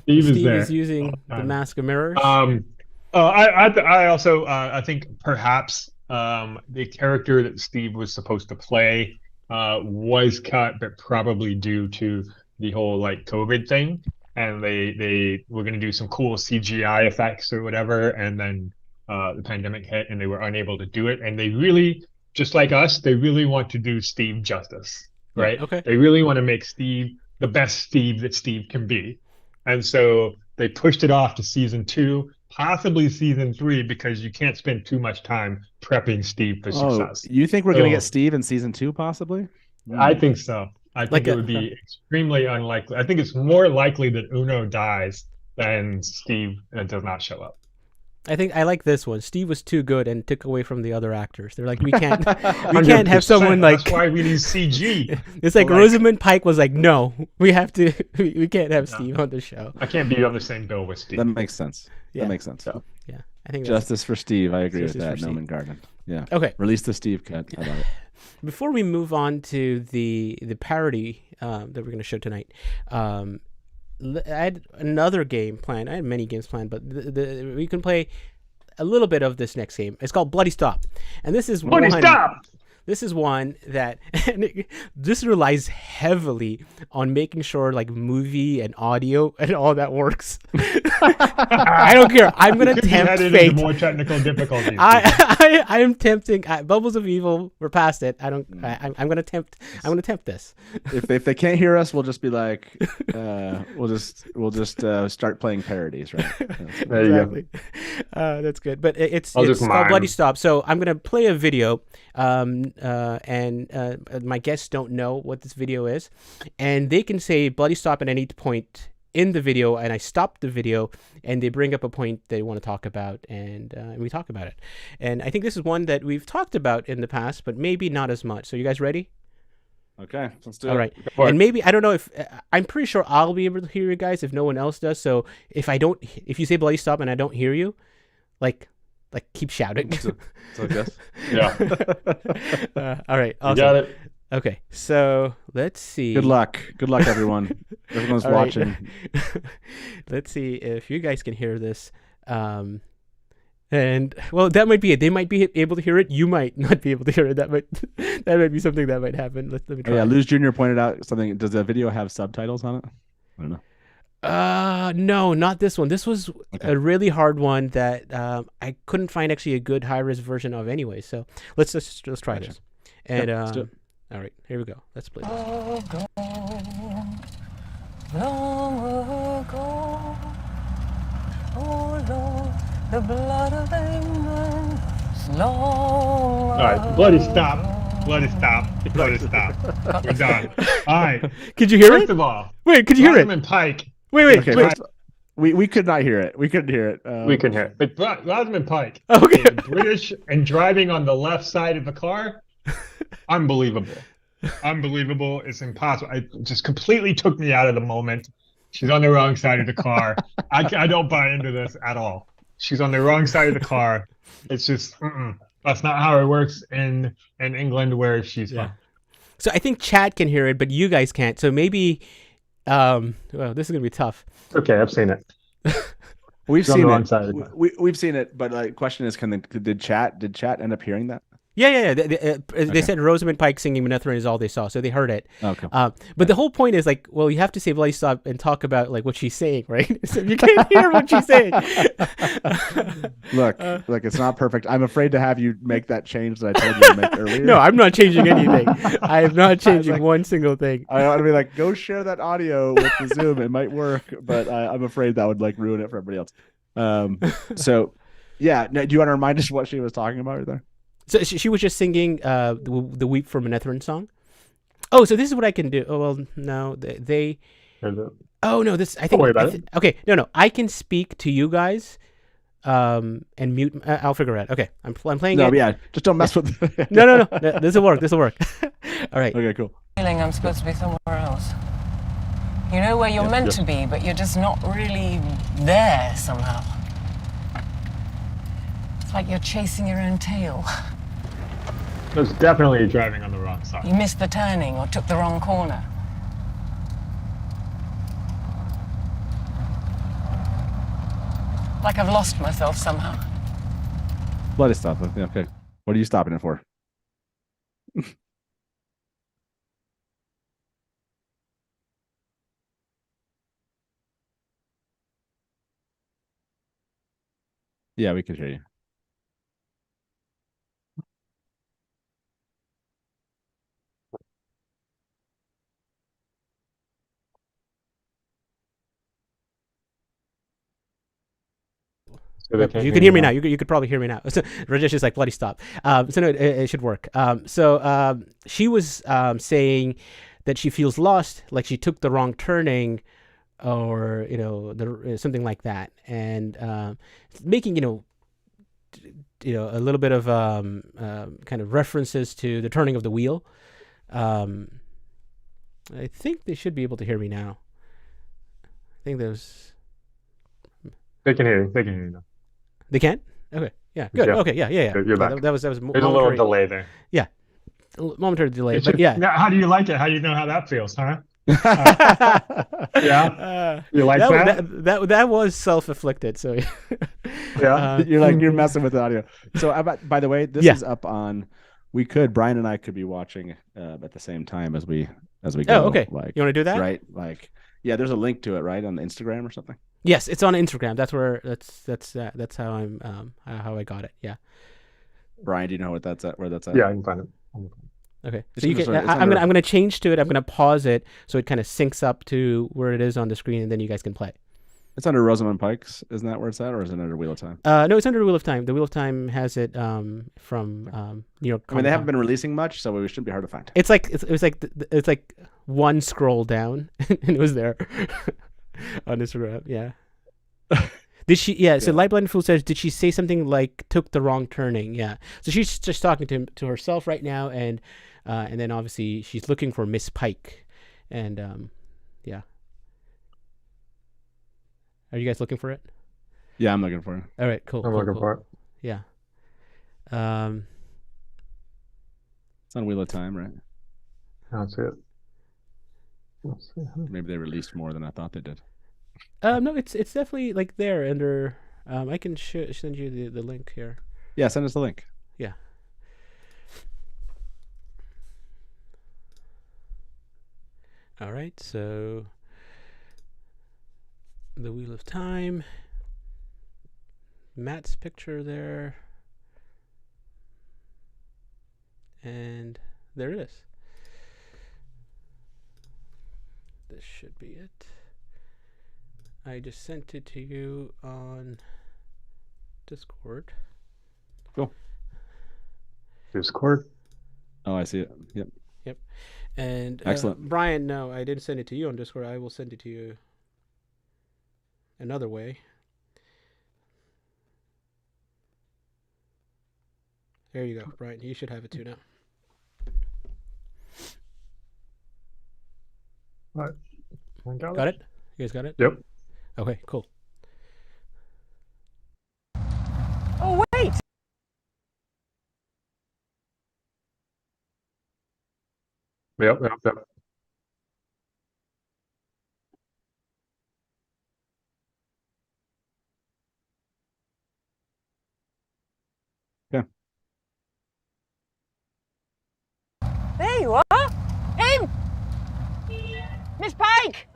Steve is Steve there. is using all the time. mask of mirrors. I also I think perhaps the character that Steve was supposed to play was cut, but probably due to the whole like COVID thing, and they were going to do some cool CGI effects or whatever, and then the pandemic hit, and they were unable to do it, and they really, just like us, they really want to do Steve justice, right? Okay. They really want to make Steve the best Steve that Steve can be, and so they pushed it off to season 2. Possibly season 3, because you can't spend too much time prepping Steve for success. You think we're going to So- get Steve in season 2, possibly? I think so. I think Like it a- would be extremely unlikely. I think it's more likely that Uno dies than Steve does not show up. I think I like this one. Steve was too good and took away from the other actors. They're like, we can't have someone 100%. like. That's why we need CG. It's like Like- Rosamund Pike was like, no, we have to. We can't have No. Steve on the show. I can't be on the same bill with Steve. That makes sense. Yeah. That makes sense. Yeah, I think that's Justice for Steve. I agree with Justice for that. Steve. Noman Garden. Yeah. okay. Release the Steve cut. I love it. Before we move on to the parody that we're going to show tonight, I had another game planned. I had many games planned, but we can play a little bit of this next game. It's called Bloody Stop, and this is Bloody one. Stop! This is one that this relies heavily on making sure like movie and audio and all that works. I don't care. I'm gonna Could be tempt headed fate. into more technical difficulties. I am tempting Bubbles of Evil. We're past it. I'm gonna tempt. I'm gonna tempt this. If they can't hear us, we'll just be like, we'll just start playing parodies, right? There you go. Exactly. That's good. But it's I'll it's just called mime. Bloody Stop. So I'm gonna play a video. And my guests don't know what this video is, and they can say Bloody Stop at any point in the video, and I stop the video, and they bring up a point they want to talk about, and we talk about it. And I think this is one that we've talked about in the past, but maybe not as much. So you guys ready? Okay, let's do it. All right. for it. And maybe I don't know if I'm pretty sure I'll be able to hear you guys if no one else does. So if you say Bloody Stop and I don't hear you, like keep shouting. So I guess. Yeah. All right. You Awesome. got it. Okay. So let's see. Good luck. Good luck, everyone. Everyone's All right. watching. Let's see if you guys can hear this. And well, that might be it. They might be able to hear it. You might not be able to hear it. That might be something that might happen. Let me Oh, try. yeah, Luz Jr. pointed out something. Does the video have subtitles on it? I don't know. No, not this one. This was Okay. a really hard one that I couldn't find actually a good high-res version of anyway. So let's try Gotcha. this. And Yep, let's do it. all right, here we go. Let's play this. Long ago, oh Lord, the blood of England is long. All right. Bloody Stop. Bloody Stop. Bloody Stop. We're done. All right. Could you hear First it? of all, Wait, could you hear it? Rosamund Pike. Wait. Okay, first, we could not hear it. We couldn't hear it. We can hear it. But Rosamund Pike, Okay. being British and driving on the left side of the car, unbelievable. Unbelievable. It's impossible. It just completely took me out of the moment. She's on the wrong side of the car. I don't buy into this at all. She's on the wrong side of the car. It's just, that's not how it works in England where she's from. So I think chat can hear it, but you guys can't. So maybe, well, this is gonna be tough. Okay, I've seen it. We've She's on the seen wrong it. side of the car. We've seen it, but like, question is, did chat end up hearing that? Yeah. They Okay. said Rosamund Pike singing Manetheren is all they saw, so they heard it. Okay. But the whole point is like, well, you have to say Bloody Stop and talk about like what she's saying, right? So you can't hear what she's saying. Look, it's not perfect. I'm afraid to have you make that change that I told you to make earlier. No, I'm not changing anything. I am not changing one single thing. I ought to be like, go share that audio with the Zoom. It might work, but I'm afraid that would like ruin it for everybody else. So, yeah. Now, do you want to remind us what she was talking about right there? So she was just singing the Weep for Manetheren song. Oh, so this is what I can do. Oh well, no, they. Oh no, this I think. worry about it. Okay, no, I can speak to you guys, and mute. I'll figure it out. Okay, I'm playing No, it. but yeah, just don't mess with. No. This will work. All right. Okay, cool. Feeling I'm supposed to be somewhere else. You know where you're Yep, meant yep. to be, but you're just not really there somehow. It's like you're chasing your own tail. There's definitely driving on the wrong side. You missed the turning or took the wrong corner. Like I've lost myself somehow. Bloody stop. Yeah, okay. What are you stopping it for? Yeah, we can hear you. So they Yep, can't you hear can hear me now. now. You could probably hear me now. So Rajesh is like, bloody stop. So no, it should work. She was saying that she feels lost, like she took the wrong turning, or something like that, and making a little bit of kind of references to the turning of the wheel. I think they should be able to hear me now. I think there's. They can hear you. They can hear you now. They can? Okay. Yeah. Good. Yeah. Okay. Yeah. You're back. That was There's a momentary, little delay there. momentary delay, but yeah. Now, how do you like it? How do you know how that feels, huh? Yeah. You like that? That was self-inflicted. So Yeah. You're messing with the audio. So by the way, this Yeah. is up on. Brian and I could be watching at the same time as we go. Oh, okay. Like, you want to do that? right? Like, yeah, there's a link to it, right, on Instagram or something. Yes, it's on Instagram. That's how I'm how I got it. Yeah. Brian, do you know what that's at? Where that's at? Yeah, I can find it. Okay. It's So you under- can. it's I'm under- gonna change to it. I'm gonna pause it so it kind of syncs up to where it is on the screen, and then you guys can play. It's under Rosamund Pike's. Isn't that where it's at, or is it under Wheel of Time? No, it's under Wheel of Time. The Wheel of Time has it from New York. I mean, they haven't Comic-Con. been releasing much, so it shouldn't be hard to find. It's like it's like one scroll down, and it was there on Instagram. Yeah. Did she? Yeah. So Light Blind Fool says, did she say something like took the wrong turning? Yeah. So she's just talking to herself right now, and then obviously she's looking for Miss Pike, and yeah. Are you guys looking for it? Yeah, I'm looking for it. All right. Cool. I'm cool, looking cool. for it. Yeah. It's on Wheel of Time, right? That's it. Let's see. Maybe they released more than I thought they did. No, it's definitely like there under. I can send you the link here. Yeah, send us the link. Yeah. All right, so the Wheel of Time. Matt's picture there. And there it is. This should be it. I just sent it to you on Discord. Cool. Discord. Oh, I see it. Yep. And Excellent. Brian, no, I didn't send it to you on Discord. I will send it to you another way. There you go, Brian. You should have it too now. All right. Got it? You guys got it? Yep. Okay, cool. Oh, wait! Yep. There you are! Him! Miss Pike!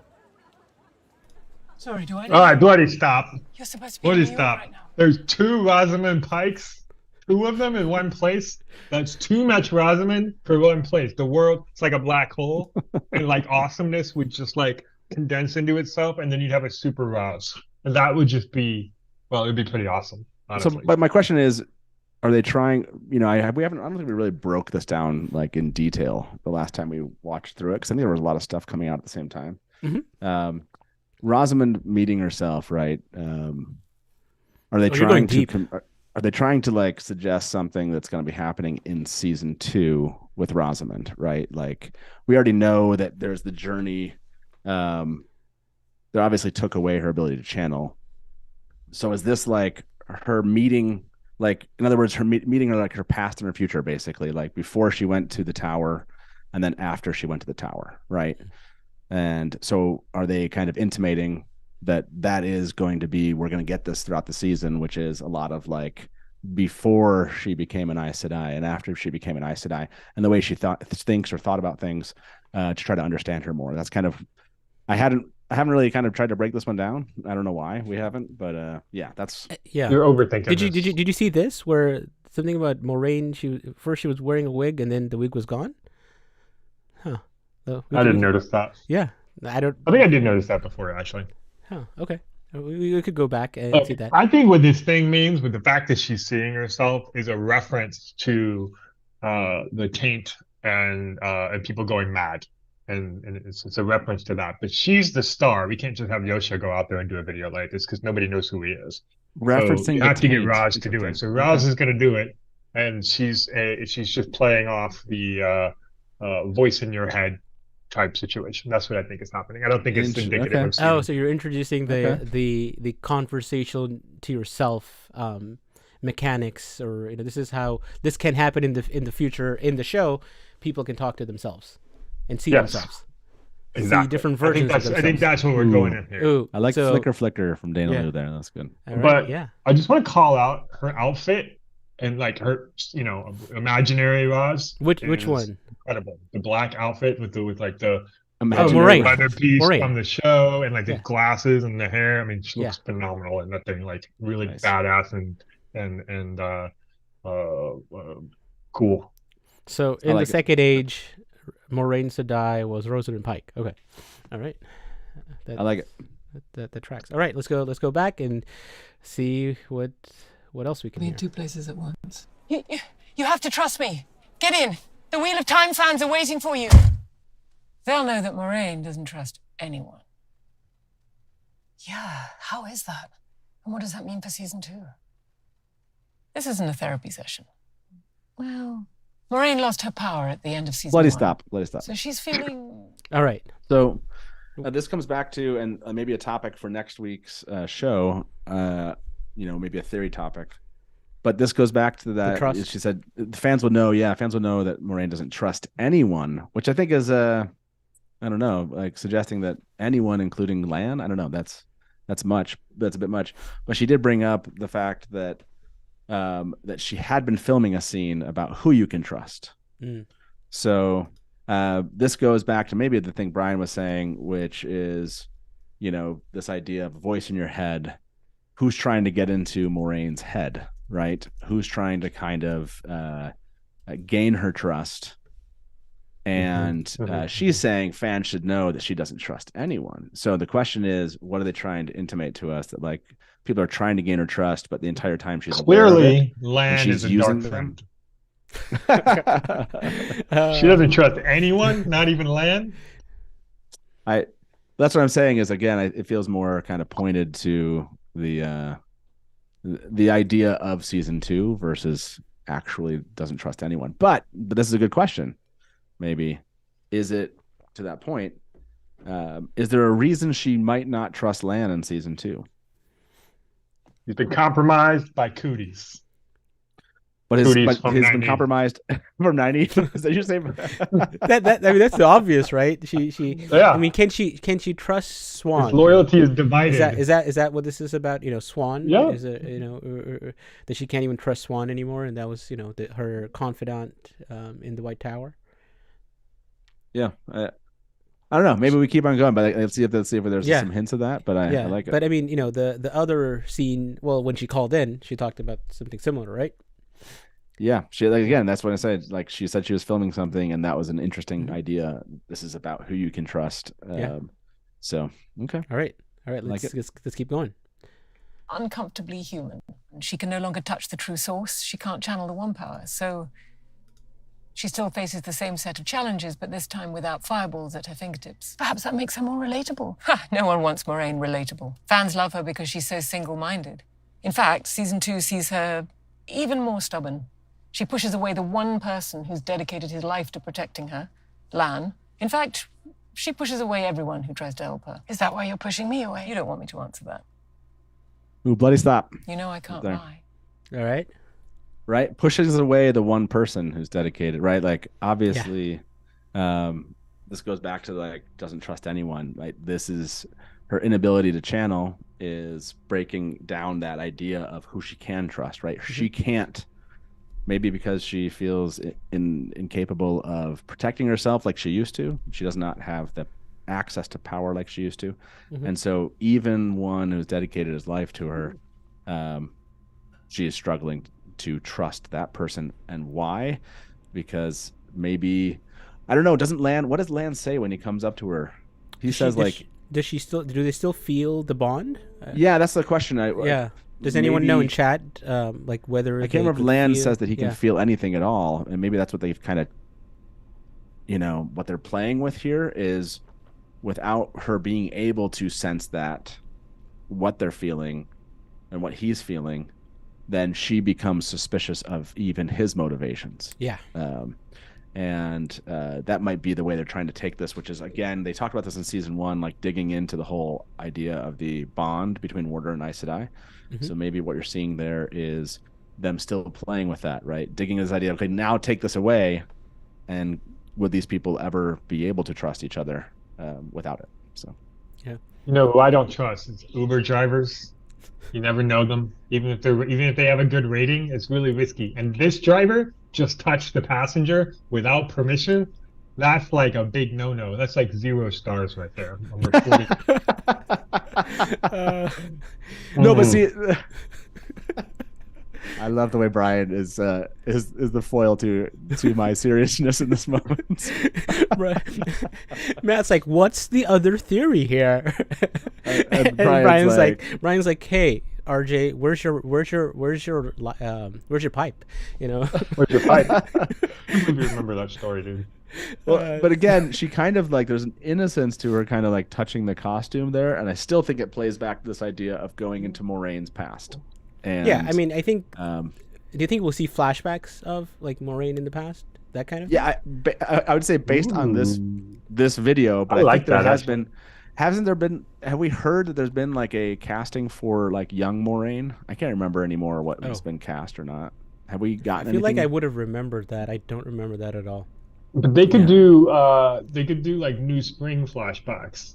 Sorry, do I know? All right, bloody stop. You're supposed to be Bloody in New York stop. right now. There's two Rosamund Pikes, two of them in one place. That's too much Rosamund for one place. The world, it's like a black hole, and like awesomeness would just like condense into itself, and then you'd have a super Roz, and that would just be, well, it'd be pretty awesome. Honestly. So, but my question is, are they trying? I don't think we really broke this down like in detail the last time we watched through it, because I think there was a lot of stuff coming out at the same time. Mm-hmm. Rosamund meeting herself, right? Are they you're going trying deep. to? Are they trying to like suggest something that's going to be happening in season 2 with Rosamund, right? Like we already know that there's the journey they obviously took away her ability to channel. So is this like her meeting, like, in other words, her meeting like her past and her future, basically, like before she went to the tower and then after she went to the tower, right? And so are they kind of intimating that that is going to be, we're going to get this throughout the season, which is a lot of like before she became an Aes Sedai and after she became an Aes Sedai, and the way she thinks or thought about things, to try to understand her more. That's kind of, I haven't really kind of tried to break this one down. I don't know why we haven't, but yeah, that's Yeah. You're overthinking. Did you see this where something about Moraine? She was wearing a wig and then the wig was gone. Huh. I didn't notice that. Yeah. I don't. I think I did notice that before, actually. Huh. Okay. We could go back and see that. I think what this thing means with the fact that she's seeing herself is a reference to the taint and people going mad. And it's a reference to that. But she's the star. We can't just have Yosha go out there and do a video like this because nobody knows who he is. referencing. So you the have to get taint. Raj to do it. So Raj is going to do it, and she's just playing off the voice in your head type situation. That's what I think is happening. I don't think it's indicative of season. Oh, so you're introducing the conversation to yourself mechanics, or this is how this can happen in the future in the show. People can talk to themselves and see themselves. Exactly. See different versions of themselves. I think that's what we're going in here. Ooh, I like so, Flicker from Dana Liu there. That's good. all right, But yeah. I just want to call out her outfit and like her, imaginary Roz. Which is one? Incredible. The black outfit with the Moraine. leather piece Moraine. from the show and like the glasses and the hair. I mean, she looks Yeah. phenomenal and that thing, like really Nice. badass and cool. So in like the it. Second Age, Moraine Sedai was Rosamund Pike. Okay, all right. I like it. That tracks. All right, let's go back and see what else we can Be hear. in two places at once. You have to trust me. Get in. The Wheel of Time fans are waiting for you. They'll know that Moraine doesn't trust anyone. Yeah, how is that? And what does that mean for season 2? This isn't a therapy session. Well, Moraine lost her power at the end of season 1. Let it stop. So she's feeling... All right. So this comes back to, and maybe a topic for next week's show, maybe a theory topic. But this goes back to that. trust. She said the fans would know. Yeah, fans would know that Moraine doesn't trust anyone, which I think is, I don't know, like suggesting that anyone, including Lan. I don't know. That's much. That's a bit much. But she did bring up the fact that that she had been filming a scene about who you can trust. Mm. So this goes back to maybe the thing Brian was saying, which is, this idea of a voice in your head. Who's trying to get into Moraine's head, right? Who's trying to kind of gain her trust? And she's saying fans should know that she doesn't trust anyone. So the question is, what are they trying to intimate to us? That like people are trying to gain her trust, but the entire time she's Clearly Lan she's is a using dark them. friend. She doesn't trust anyone, not even Lan. That's what I'm saying is, again, it feels more kind of pointed to the idea of season 2 versus actually doesn't trust anyone. But this is a good question. Maybe is it to that point? Is there a reason she might not trust Lan in season 2? He's been compromised by cooties. But he's been 90. compromised from 90. Is that you say? That's the obvious, right? She. Yeah. I mean, can she trust Swan? His loyalty is divided. Is that what this is about? Swan. Yeah. Is it that she can't even trust Swan anymore, and that was her confidant in the White Tower. Yeah. I don't know. Maybe we keep on going, but let's see if there's some hints of that. But I like it. But I mean, the other scene. Well, when she called in, she talked about something similar, right? Yeah, again, that's what I said. Like she said, she was filming something, and that was an interesting idea. This is about who you can trust. So okay, all right. Let's keep going. Uncomfortably human. She can no longer touch the true source. She can't channel the One Power. So she still faces the same set of challenges, but this time without fireballs at her fingertips. Perhaps that makes her more relatable. No one wants Moraine relatable. Fans love her because she's so single-minded. In fact, season 2 sees her even more stubborn. She pushes away the one person who's dedicated his life to protecting her, Lan. In fact, She pushes away everyone who tries to help her. Is that why you're pushing me away? You don't want me to answer that. Ooh, bloody stop. You know I can't There. lie. All right. Right? Pushes away the one person who's dedicated, right? Like, obviously, this goes back to, like, doesn't trust anyone, right? This is her inability to channel is breaking down that idea of who she can trust, right? She can't, maybe because she feels incapable of protecting herself like she used to. She does not have the access to power like she used to. And so even one who's dedicated his life to her, she is struggling to trust that person. And why? Because maybe, I don't know, what does Lan say when he comes up to her? He says, like, does she still, do they still feel the bond? yeah, that's the question. Yeah. Does anyone know in chat, like, whether I can't remember if could Lan feel- says that he can Yeah. feel anything at all, and maybe that's what they've kind of, what they're playing with here is, without her being able to sense that, what they're feeling and what he's feeling, then she becomes suspicious of even his motivations. Yeah. And that might be the way they're trying to take this, which is, again, they talked about this in season 1, like digging into the whole idea of the bond between Warder and Aes Sedai. So maybe what you're seeing there is them still playing with that, right? Digging into this idea, okay, now take this away, and would these people ever be able to trust each other without it? So, Yeah. You know who I don't trust? It's Uber drivers. You never know them. Even if they have a good rating, it's really risky. And this driver just touched the passenger without permission. That's like a big no-no. That's like 0 stars right there. I'm reporting. no, but see, I love the way Brian is the foil to my seriousness in this moment. Right. Matt's like, what's the other theory here? And Brian's like, Brian's like, hey, RJ, where's your pipe? You know. Where's your pipe? I don't even remember that story, dude. well, but again, she kind of, like, there's an innocence to her kind of like touching the costume there, and I still think it plays back to this idea of going into Moraine's past. And Yeah, I mean, I think. Do you think we'll see flashbacks of, like, Moraine in the past? That kind of. yeah, I would say based on this video, but I I like think there that, has actually. have we heard that there's been like a casting for like young Moraine? I can't remember anymore what has been cast or not. Have we gotten I feel like anything? I would have remembered that. I don't remember that at all. But they could do like New Spring flashbacks.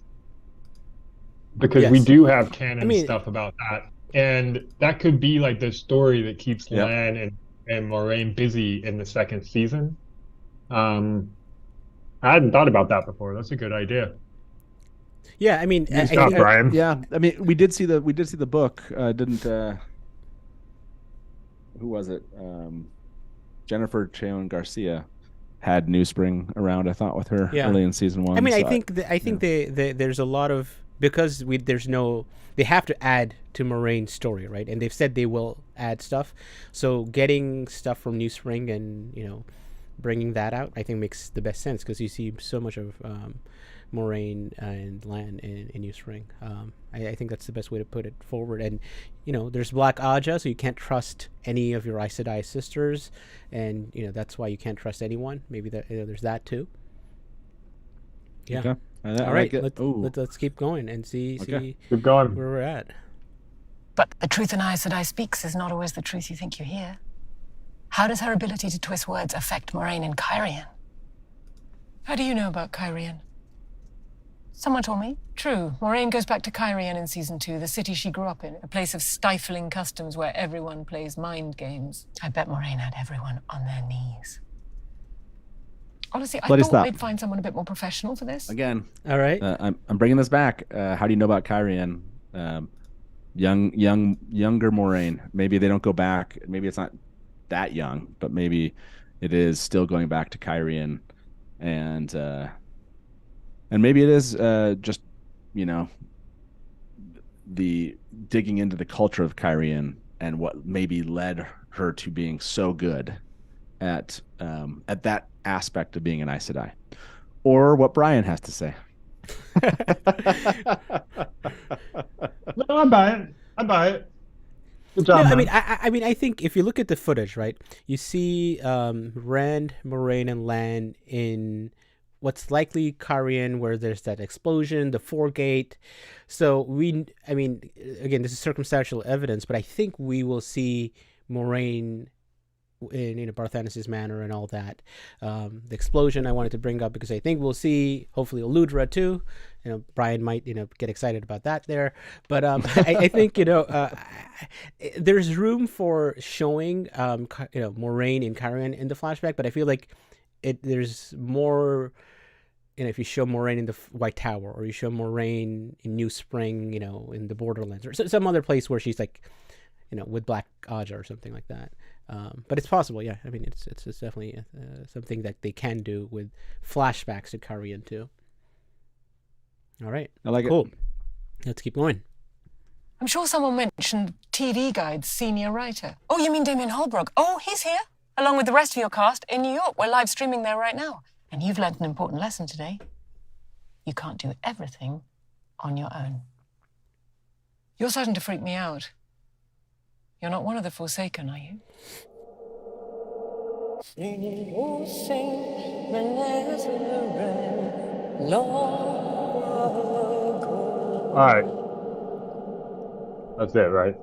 Because we Yes. do have canon I mean- stuff about that. And that could be like the story that keeps Yep. Lan and Moraine busy in the second season. I hadn't thought about that before. That's a good idea. Yeah, I mean, Good job, Brian. Yeah, I mean, we did see the book. Didn't who was it? Jennifer Cheon Garcia had New Spring around, I thought, with her Yeah. early in season 1. I mean, so I think there's a lot of, because they have to add to Moraine's story, right? And they've said they will add stuff. So getting stuff from New Spring and, bringing that out, I think makes the best sense, because you see so much of Moraine and Lan in New Spring. I think that's the best way to put it forward. And there's Black Aja, so you can't trust any of your Aes Sedai sisters, and that's why you can't trust anyone. Maybe that there's that too. Yeah. Okay. All right. Let's keep going and see Keep going. where we're at. But the truth an Aes Sedai speaks is not always the truth you think you hear. How does her ability to twist words affect Moraine and Kyrian? How do you know about Kyrian? Someone told me. True, Moraine goes back to Kyrian in season 2, the city she grew up in, a place of stifling customs where everyone plays mind games. I bet Moraine had everyone on their knees. Honestly, I Bloody thought stop. they'd find someone a bit more professional for this. Again, All right. I'm bringing this back. How do you know about Kyrian? Younger Moraine. Maybe they don't go back. Maybe it's not that young, but maybe it is still going back to Kyrian, and maybe it is just the digging into the culture of Kyrian and what maybe led her to being so good at that aspect of being an Aes Sedai, or what Brian has to say. No, I buy it. Good job, No, man. I mean, I think if you look at the footage, right, you see Rand, Moraine, and Lan in what's likely Karian, where there's that explosion, the foregate. So I mean, again, this is circumstantial evidence, but I think we will see Moraine in Barthanes' manor and all that. The explosion I wanted to bring up because I think we'll see hopefully Eludra too. Brian might get excited about that there, but I think there's room for showing Moraine and Karian in the flashback, but I feel like there's more. If you show Moraine in the White Tower, or you show Moraine in New Spring, in the Borderlands, or some other place where she's like, with Black Aja or something like that. But it's possible, yeah. I mean, it's definitely something that they can do with flashbacks to Karian too. All right, I like cool. it. Let's keep going. I'm sure someone mentioned TV Guide's senior writer. Oh, you mean Damien Holbrook? Oh, he's here, along with the rest of your cast in New York. We're live streaming there right now. And you've learnt an important lesson today. You can't do everything on your own. You're starting to freak me out. You're not one of the Forsaken, are you? All right. That's it, right?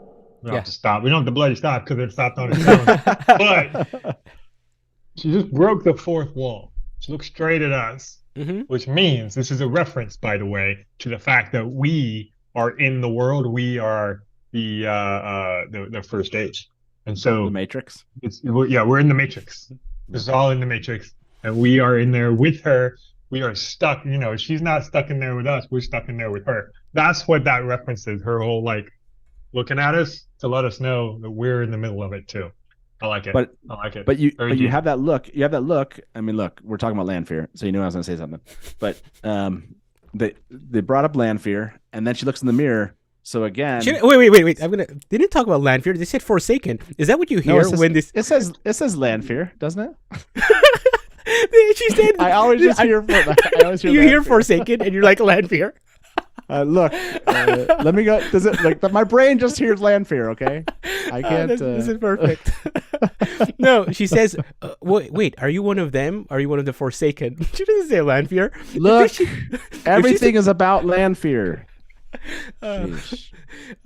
We don't have to stop. We don't have to bloody stop because it stopped on its own. But she just broke the fourth wall. She looked straight at us, which means this is a reference, by the way, to the fact that we are in the world. We are the first age, and so The Matrix. We're in the Matrix. This is all in the Matrix, and we are in there with her. We are stuck. She's not stuck in there with us. We're stuck in there with her. That's what that reference is. Her whole looking at us to let us know that we're in the middle of it too. I like it. I like it. But you have that look. You have that look. I mean, look, we're talking about land fear, so you knew I was going to say something. But they brought up land fear, and then she looks in the mirror. So again, wait. They didn't talk about land fear. They said Forsaken. Is that what you hear when this? It says land fear, doesn't it? She said. I always just hear. You hear Forsaken, and you're like land fear. Look, let me go. Does it my brain just hears land fear? Okay, I can't. This is perfect. No, she says, "Wait, are you one of them? Are you one of the Forsaken?" She doesn't say land fear. Look, everything is about land fear.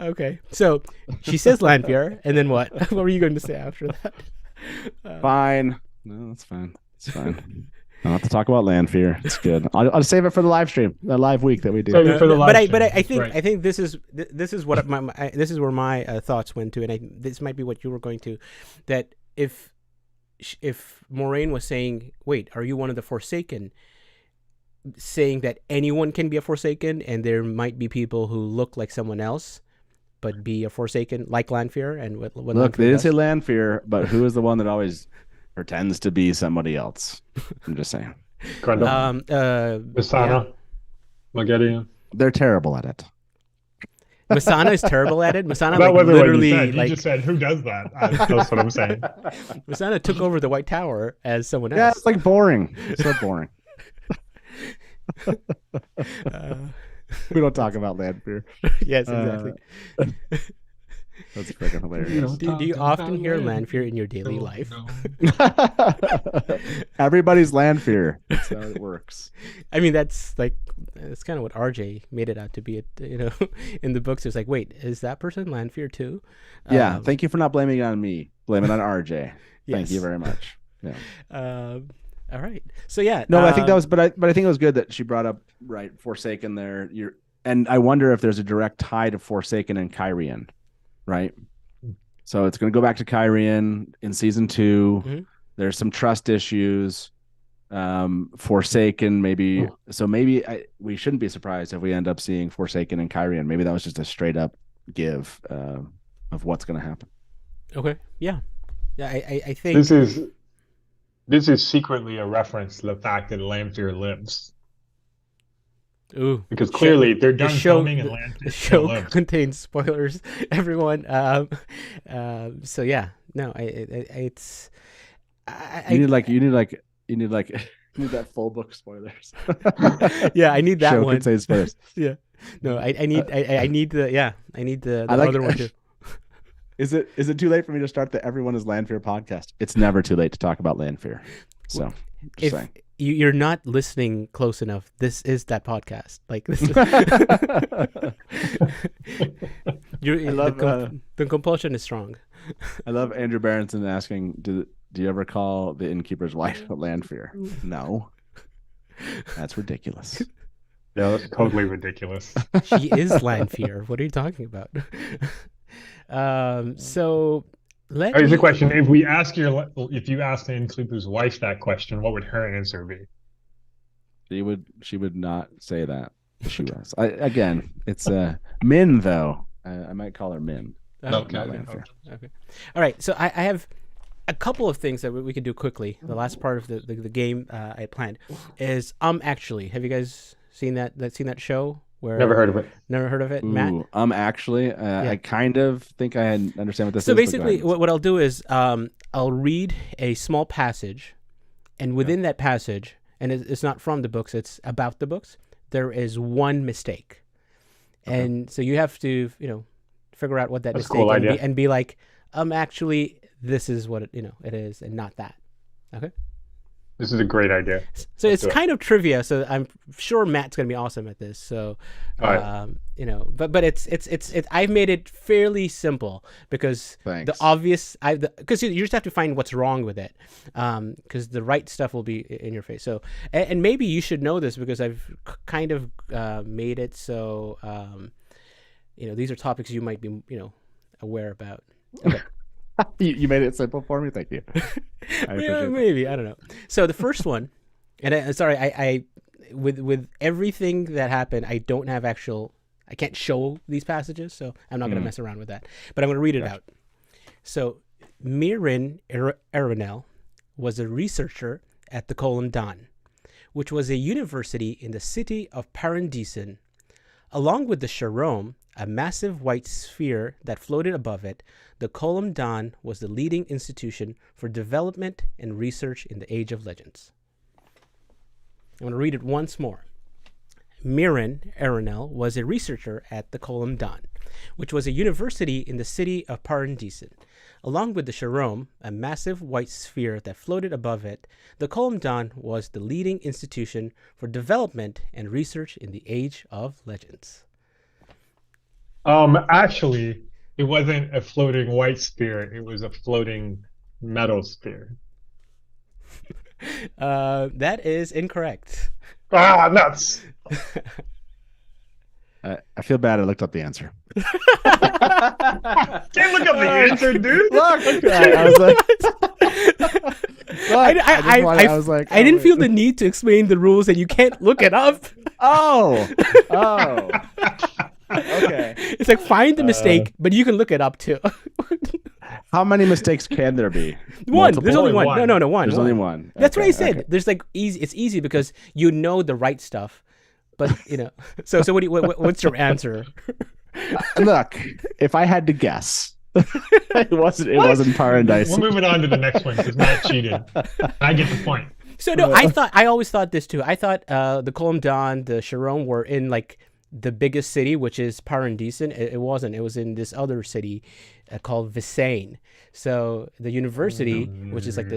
Okay, so she says land fear, and then what? What were you going to say after that? Fine. No, that's fine. It's fine. I don't have to talk about land fear. It's good. I'll save it for the live stream, the live week that we do. But I think this is what this is where my thoughts went to, and this might be what you were going to. That if Moraine was saying, "Wait, are you one of the Forsaken?" saying that anyone can be a Forsaken, and there might be people who look like someone else, but be a Forsaken, like Lanfear. And what look, they didn't say Lanfear, but who is the one that always pretends to be somebody else? I'm just saying. Masana, Magedian. They're terrible at it. Masana is terrible at it. Masana That wasn't literally what you said. You just said, "Who does that?" That's what I'm saying. Masana took over the White Tower as someone else. Yeah, it's like boring. So boring. We don't talk about Lanfear. Yes, exactly. That's freaking hilarious. Do you often hear Lanfear in your daily life? Everybody's Lanfear. That's how it works. I mean, that's kind of what RJ made it out to be. In the books, it's like, wait, is that person Lanfear too? Yeah. Thank you for not blaming it on me. Blame it on RJ. Yes. Thank you very much. Yeah. All right. So yeah. No, I think that was, but I think it was good that she brought up Forsaken there. And I wonder if there's a direct tie to Forsaken and Kyrian, right? So it's going to go back to Kyrian in season 2. Mm-hmm. There's some trust issues. Forsaken, maybe. So maybe we shouldn't be surprised if we end up seeing Forsaken and Kyrian. Maybe that was just a straight up give of what's going to happen. Okay. Yeah. Yeah. I think this is secretly a reference to the fact that Lanfear lives. Ooh, because clearly they're done filming and Lanfear the show contains spoilers, everyone. So yeah, no, it's you need that full book spoilers. Yeah, I need that show one. Contains spoilers. Yeah, no, I need the other one too. Is it too late for me to start the Everyone is Lanfear podcast? It's never too late to talk about Lanfear. So, just saying. you're not listening close enough. This is that podcast. Like this is I love, the compulsion is strong. I love Andrew Berenson asking, do you ever call the innkeeper's wife a Landfear? No. That's ridiculous. Yeah, that's totally ridiculous. She is Landfear. What are you talking about? So Here's the question: if you ask the innkeeper's wife that question, what would her answer be? She would not say that. She was. Again, it's Min though. I might call her Min. Okay. Okay. All right. So I have a couple of things that we can do quickly. The last part of the game I planned is actually. Have you guys seen that show? Never heard of it. Never heard of it, Ooh, Matt? Actually, I kind of think I understand what this is. So basically, what I'll do is I'll read a small passage, and within that passage, and it's not from the books, it's about the books, there is one mistake. Okay. And so you have to, figure out what that That's mistake cool and be like, actually, this is what it is, and not that. Okay? This is a great idea. So it's kind of trivia. So I'm sure Matt's gonna be awesome at this. So, but it's I've made it fairly simple because Thanks. the obvious because you just have to find what's wrong with it, because the right stuff will be in your face. So and maybe you should know this because I've kind of made it so these are topics you might be aware about. Okay. You made it simple for me. Thank you. Maybe I don't know. So the first one, and I with everything that happened, I don't have I can't show these passages, so I'm not going to mess around with that. But I'm going to read it out. So Mirin Aronel was a researcher at the Colum Dan, which was a university in the city of Perrin. Along with the Charome, a massive white sphere that floated above it, the Colum Dan was the leading institution for development and research in the Age of Legends. I'm going to read it once more. Mirin Aronel was a researcher at the Colum Dan, which was a university in the city of Perrin. Along with the Charome, a massive white sphere that floated above it, the Colum Dan was the leading institution for development and research in the Age of Legends. Actually, it wasn't a floating white sphere. It was a floating metal sphere. That is incorrect. Ah, nuts! I feel bad. I looked up the answer. Can't look up the answer, dude. Look, I was like, I didn't feel the need to explain the rules, and you can't look it up. Oh. Okay. It's like find the mistake, but you can look it up too. How many mistakes can there be? One. Multiple? There's only one. One. No, one. There's only one. That's what I Okay, said. okay. There's like easy. It's easy because you know the right stuff, but So what's your answer? Look, if I had to guess, it wasn't Paradise. We're moving on to the next one because Matt cheated. I get the point. So no, I always thought this too. I thought the Colum Dan, the Charome were in like the biggest city, which is Perrin. It wasn't. It was in this other city called Visaine. So the university, which is like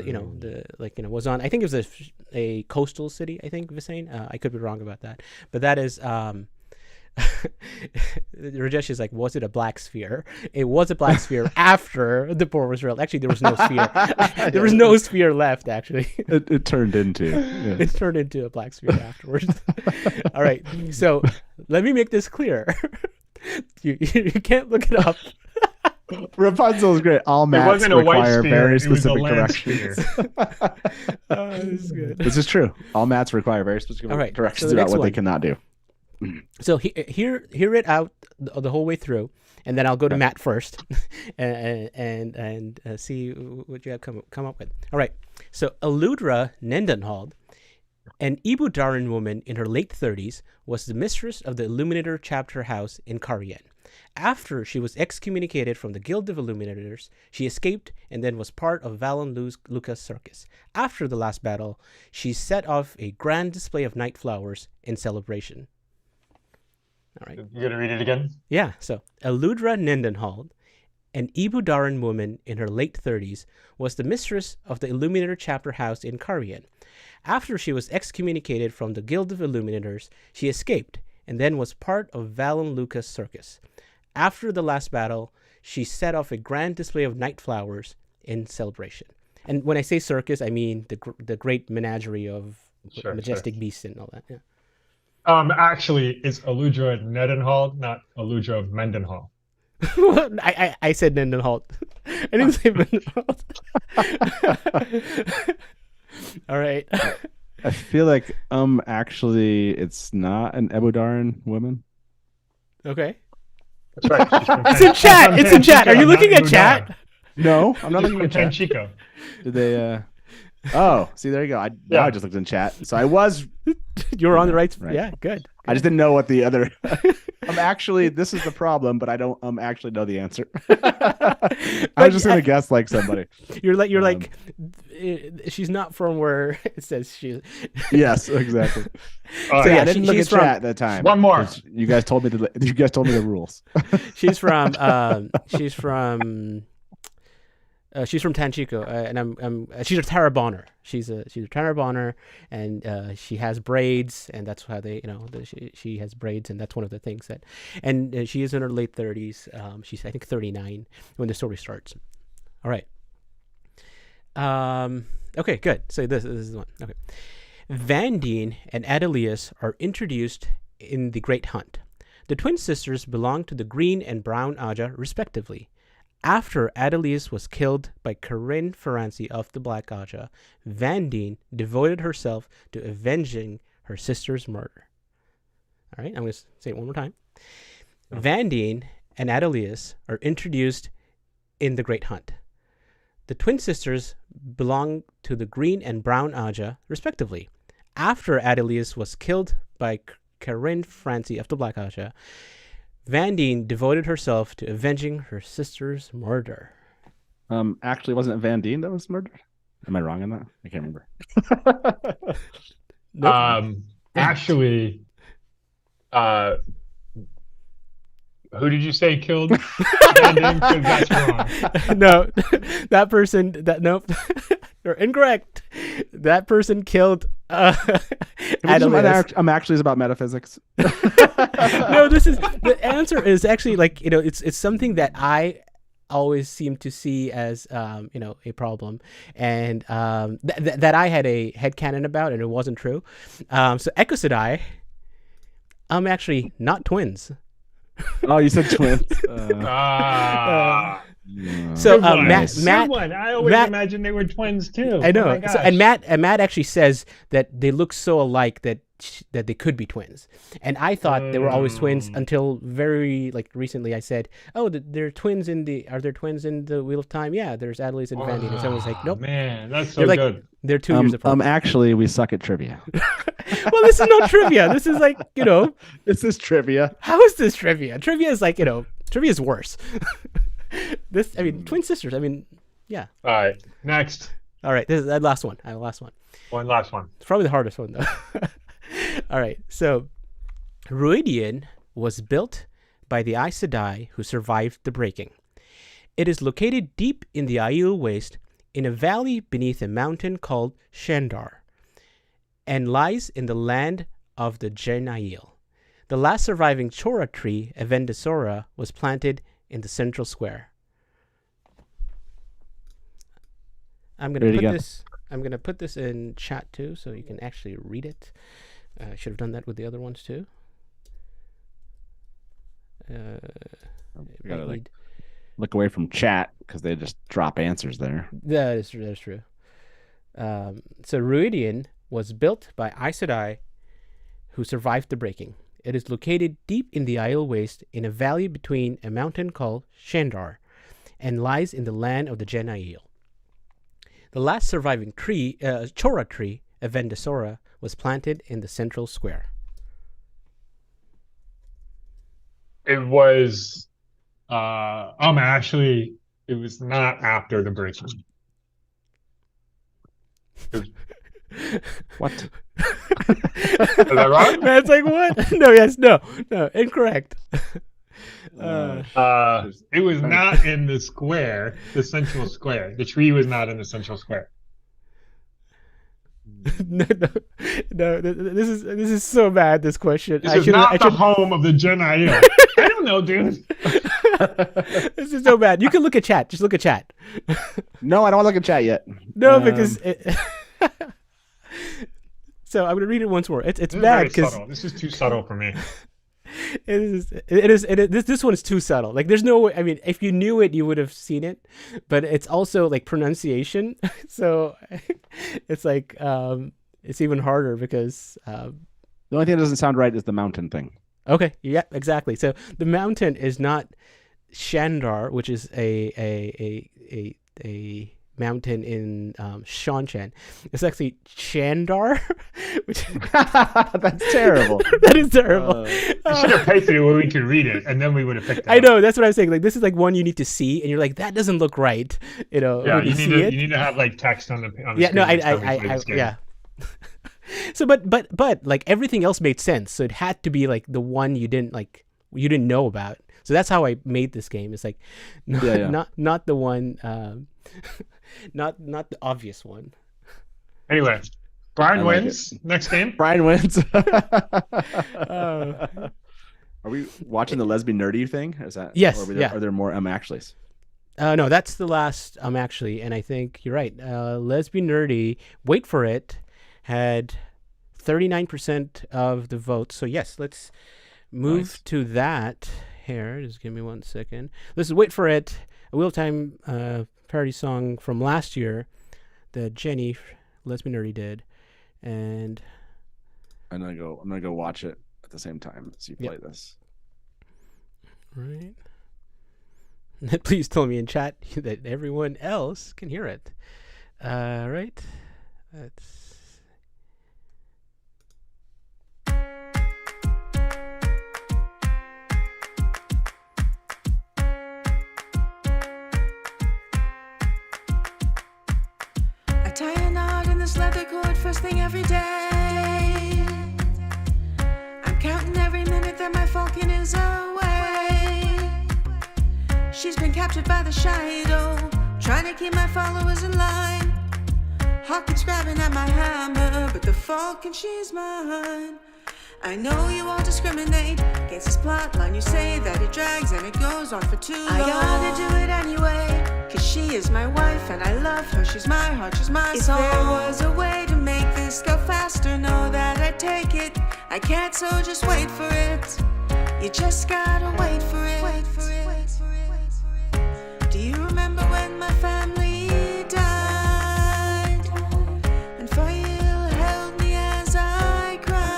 was on. I think it was a coastal city. I think Visaine. I could be wrong about that, but that is. Rajesh is like, was it a black sphere? It was a black sphere after the port was real. Actually, there was no sphere. There was no sphere left. Actually, it turned into. Yes. It turned into a black sphere afterwards. All right, so let me make this clear. You can't look it up. Rapunzel is great. All maps require very specific directions. This is good. This is true. All mats require very specific directions about what they cannot do. So hear it out the whole way through, and then I'll go to Matt first, and see what you have come up with. All right. So Aludra Nendenhald, an Ibudaran woman in her late 30s, was the mistress of the Illuminator chapter house in Karien. After she was excommunicated from the Guild of Illuminators, she escaped and then was part of Valon Lucas' circus. After the last battle, she set off a grand display of night flowers in celebration. All right. You gonna read it again? Yeah. So Aludra Nendenhald, an Ibudaran woman in her late 30s, was the mistress of the Illuminator chapter house in Karian. After she was excommunicated from the Guild of Illuminators, she escaped and then was part of Valen Lucas' circus. After the last battle, she set off a grand display of night flowers in celebration. And when I say circus, I mean the great menagerie of majestic beasts and all that. Yeah. Actually, it's Aludra of Nedenhall, not Aludra of Mendenhall. I said Mendenhall. I didn't say Mendenhall. All right. I feel like actually it's not an Ebudaran woman. Okay. That's right. It's in chat. It's in chat. Are you looking at chat? No, I'm not looking at chat. Chico. Did they? Oh, see, there you go. Now I just looked in chat, so I was. You were on the right. Right. Yeah, good. I just didn't know what the other. This is the problem, but I don't actually know the answer. I was just gonna guess like somebody. You're like, she's not from where it says she. Yes, exactly. Oh, So yeah, I didn't look at she's from- chat at that time. One more. 'cause You guys told me the rules. She's from. She's from Tanchico, and she's a Tarabonner. She's a Tarabonner, and she has braids, and that's how they, she has braids, and that's one of the things that, and she is in her late 30s. She's I think 39 when the story starts. All right. Okay, good. So this is the one. Okay. Vandine and Adelius are introduced in the Great Hunt. The twin sisters belong to the Green and Brown Aja, respectively. After Adelius was killed by Corinne Ferranci of the Black Aja, Vandine devoted herself to avenging her sister's murder. All right, I'm going to say it one more time. Vandine and Adelius are introduced in the Great Hunt. The twin sisters belong to the Green and Brown Aja, respectively. After Adelius was killed by Corinne Ferranci of the Black Aja, Vandine devoted herself to avenging her sister's murder. Actually, wasn't it Vandine that was murdered? Am I wrong on that? I can't remember. Nope. Actually, who did you say killed? That's wrong. No, that person. Nope, you're incorrect. That person killed. Adelius. Actually is about metaphysics. No, the answer is actually like it's something that I always seem to see as a problem, and that I had a headcanon about, and it wasn't true. So Ecosidae, actually not twins. Oh, you said twins. So Good Matt, one. I always imagined they were twins too. I know. Oh my gosh. And Matt actually says that they look so alike that they could be twins. And I thought they were always twins until very recently. I said, "Oh, they're twins in the. Are there twins in the Wheel of Time? Yeah, there's Adelius and Vandine." And someone's like, "Nope, man, that's so good." They're 2 years apart. Actually, we suck at trivia. Well, this is not trivia. This is This is trivia. How is this trivia? Trivia is trivia is worse. Twin sisters. Yeah. All right, next. All right, this is the last one. I have the last one. One last one. It's probably the hardest one, though. All right, so Ruidian was built by the Aes Sedai who survived the breaking. It is located deep in the Aiel Waste in a valley beneath a mountain called Shandar and lies in the land of the Genaiel. The last surviving Chora tree, Avendesora, was planted in the central square. I'm gonna put this in chat too, so you can actually read it. I should have done that with the other ones too. We gotta look away from chat because they just drop answers there. That is true. So Ruidian was built by Aes Sedai who survived the breaking. It is located deep in the Aiel Waste in a valley between a mountain called Shandar and lies in the land of the Genaiel. The last surviving tree, Chora tree, Avendesora, was planted in the central square. It was actually it was not after the breaking. What? Is that right? Matt's like, what? No, incorrect. It was not in the square, the central square. The tree was not in the central square. No. This is so bad. This question. This is not the home of the Jedi. I don't know, dude. This is so bad. You can look at chat. Just look at chat. No, I don't want to look at chat yet. No, because. So I'm gonna read it once more. It's bad because this is too subtle for me. This one is too subtle. Like there's no way. I mean, if you knew it, you would have seen it. But it's also like pronunciation. So it's like it's even harder because the only thing that doesn't sound right is the mountain thing. Okay, yeah, exactly. So the mountain is not Shandar, which is a mountain in Shanshan. It's actually Chandar, which that's terrible. That is terrible. You should have pasted it where we could read it, and then we would have picked it. I know, that's what I'm saying. Like this is like one you need to see, and you're like, that doesn't look right. You know, yeah, you need to have like text on the yeah, screen. no, I yeah. So, but like everything else made sense. So it had to be like the one you didn't know about. So that's how I made this game. It's like, not the one, not the obvious one. Anyway, Brian wins next game. Brian wins. Are we watching the lesbian nerdy thing? Is that yes? Or are there more actuallys? No, that's the last actually, and I think you're right. Lesbian nerdy. Wait for it. Had 39% of the votes. So yes, let's move to that. Here, just give me 1 second. Let's wait for it. A Wheel of Time parody song from last year that Jenny Lesbian Nerdy did, and I'm gonna go watch it at the same time as you play this. Right. Please tell me in chat that everyone else can hear it. Right. That's. Tie a knot in this leather cord first thing every day. I'm counting every minute that my falcon is away. She's been captured by the shadow, trying to keep my followers in line. Hawkins grabbing at my hammer, but the falcon, she's mine. I know you won't discriminate against this plot line. You say that it drags and it goes on for too long. I gotta do it anyway, cause she is my wife and I love her. She's my heart, she's my soul. If there was a way to make this go faster, know that I'd take it. I can't, so just wait for it. You just gotta wait for it. Wait for it. Wait for it. Wait for it. Do you remember when my family died? And Fail held me as I cried.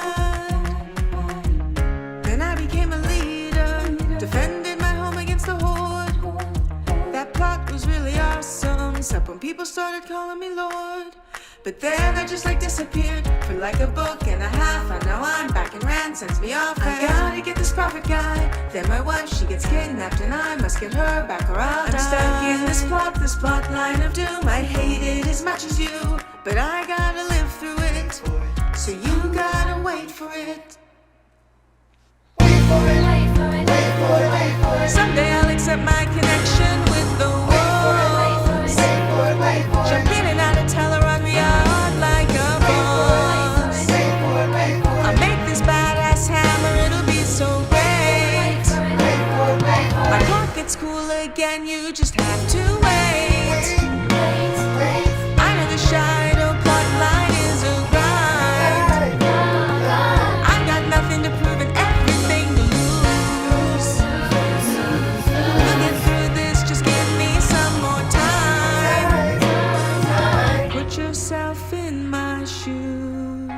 Then I became a leader, defended my home against the horde. That plot was really awesome, except when people started calling me Lord. But then I just like disappeared for like a book and a half. And now I'm back and Rand sends me off. I gotta get this prophet guy. Then my wife, she gets kidnapped and I must get her back or I'll die. I'm stuck in this plot line of doom. I hate it as much as you, but I gotta live through it. So you gotta wait for it. Wait for it, wait for it, wait for it, wait for it. Someday I'll accept my connection with the wolves. Jump in and out of Teleron yard like a boss. I'll make this badass hammer, it'll be so great. My pocket's cool again, you just have to wait. I know the shadow plotline is a grind. I got nothing to prove and everything to lose. We'll get through this, just give me some more time. Put yourself in my shoes.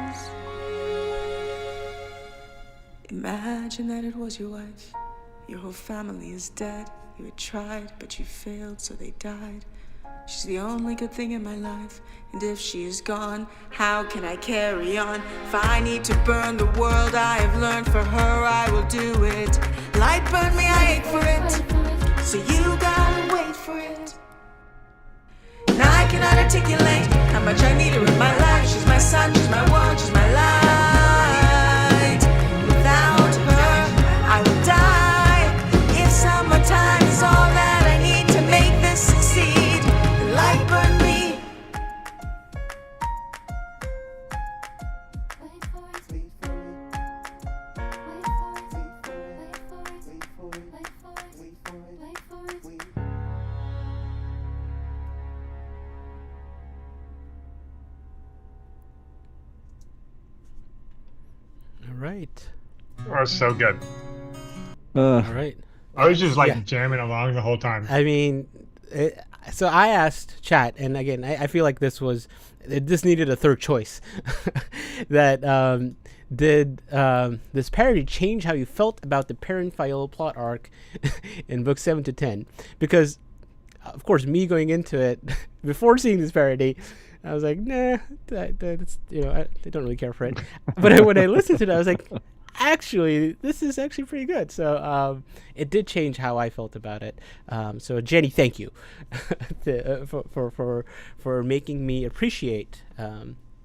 Imagine that it was your wife. Your whole family is dead. You had tried, but you failed, so they died. She's the only good thing in my life. And if she is gone, how can I carry on? If I need to burn the world I have learned for her, I will do it. Light burn me, I ache for it. So you gotta wait for it. And I cannot articulate how much I need her in my life. She's my sun, she's my world, she's my light. Without her, I will die. If All right. That was so good. All right. I was just like Yeah. jamming along the whole time. I mean, so I asked chat, and again, I feel like this needed a third choice. That did this parody change how you felt about the Perrin Fayola plot arc in books 7 to 10? Because, of course, me going into it before seeing this parody, I was like, nah, that's, I don't really care for it. But when I listened to it, I was like, actually, this is actually pretty good. So it did change how I felt about it. So Jenny, thank you for making me appreciate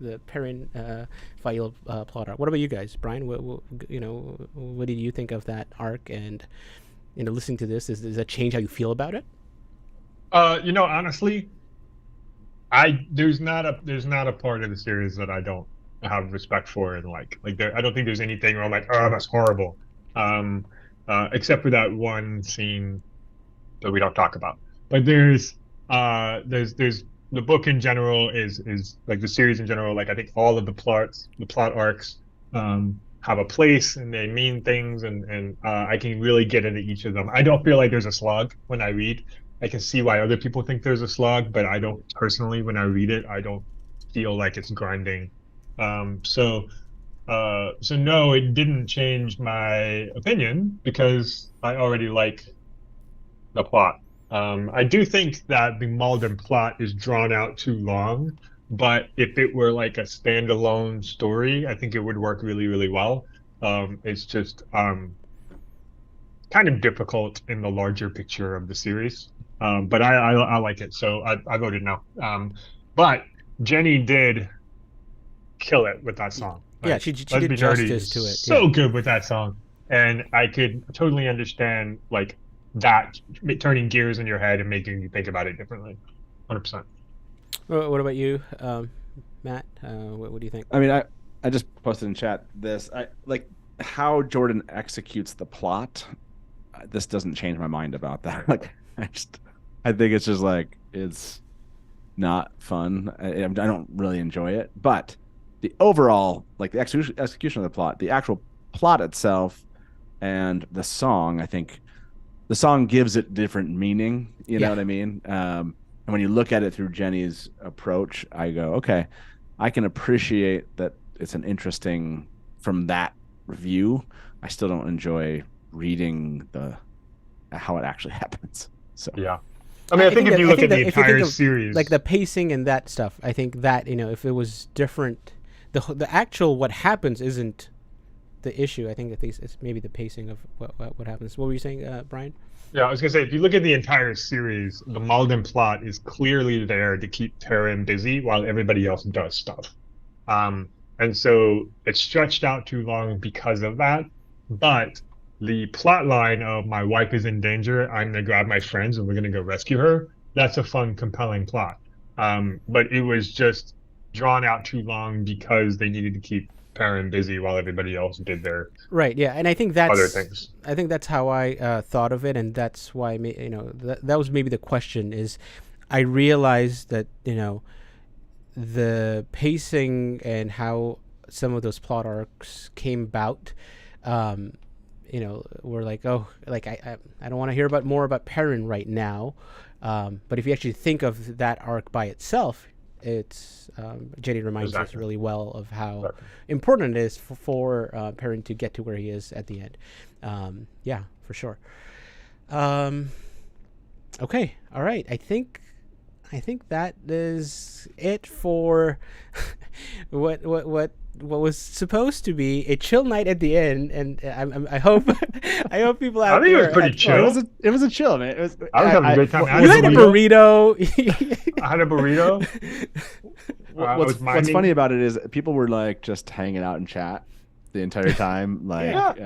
the Perrin Fayola plot arc. What about you guys, Brian? What did you think of that arc? And listening to this, does that change how you feel about it? Honestly, there's not a part of the series that I don't have respect for, and I don't think there's anything where I'm like, oh, that's horrible, except for that one scene that we don't talk about. But there's the book in general is like the series in general. Like I think all of the plot arcs have a place and they mean things, and I can really get into each of them. I don't feel like there's a slog when I read. I can see why other people think there's a slog, but I don't personally. When I read it, I don't feel like it's grinding. So no, it didn't change my opinion because I already like the plot. I do think that the Malden plot is drawn out too long, but if it were like a standalone story, I think it would work really, really well. It's just kind of difficult in the larger picture of the series. But I like it, so I voted no. But Jenny did kill it with that song. Yeah, she did justice to it. So good with that song, and I could totally understand like that turning gears in your head and making you think about it differently. 100%. What about you, Matt? What do you think? I mean, I just posted in chat this. I like how Jordan executes the plot. This doesn't change my mind about that. Like, I think it's just like it's not fun. I don't really enjoy it, but the overall, like the execution of the plot, the actual plot itself, and the song, I think the song gives it different meaning. You know what I mean? And when you look at it through Jenny's approach, I go, okay, I can appreciate that it's an interesting from that view. I still don't enjoy reading how it actually happens. So yeah. I mean, I think if you look at the entire series, like the pacing and that stuff, I think that if it was different, the actual what happens isn't the issue. I think at least it's maybe the pacing of what happens. What were you saying, Brian? Yeah, I was gonna say if you look at the entire series, the Malden plot is clearly there to keep Perrin busy while everybody else does stuff, and so it's stretched out too long because of that. But the plot line of my wife is in danger, I'm gonna grab my friends and we're gonna go rescue her. That's a fun, compelling plot. But it was just drawn out too long because they needed to keep Perrin busy while everybody else did their and I think that's other things. I think that's how I thought of it, and that's why that was maybe the question is I realized that the pacing and how some of those plot arcs came about. We're like, I don't want to hear more about Perrin right now. But if you actually think of that arc by itself, it's Jenny reminds us really well of how important it is for Perrin to get to where he is at the end. Yeah, for sure. Okay, all right. I think that is it for what was supposed to be a chill night at the end, and I hope people out there. I think it was pretty chill. It was a chill, man. I was having a great time. You had a burrito. I had a burrito. What's funny about it is people were like just hanging out in chat the entire time, like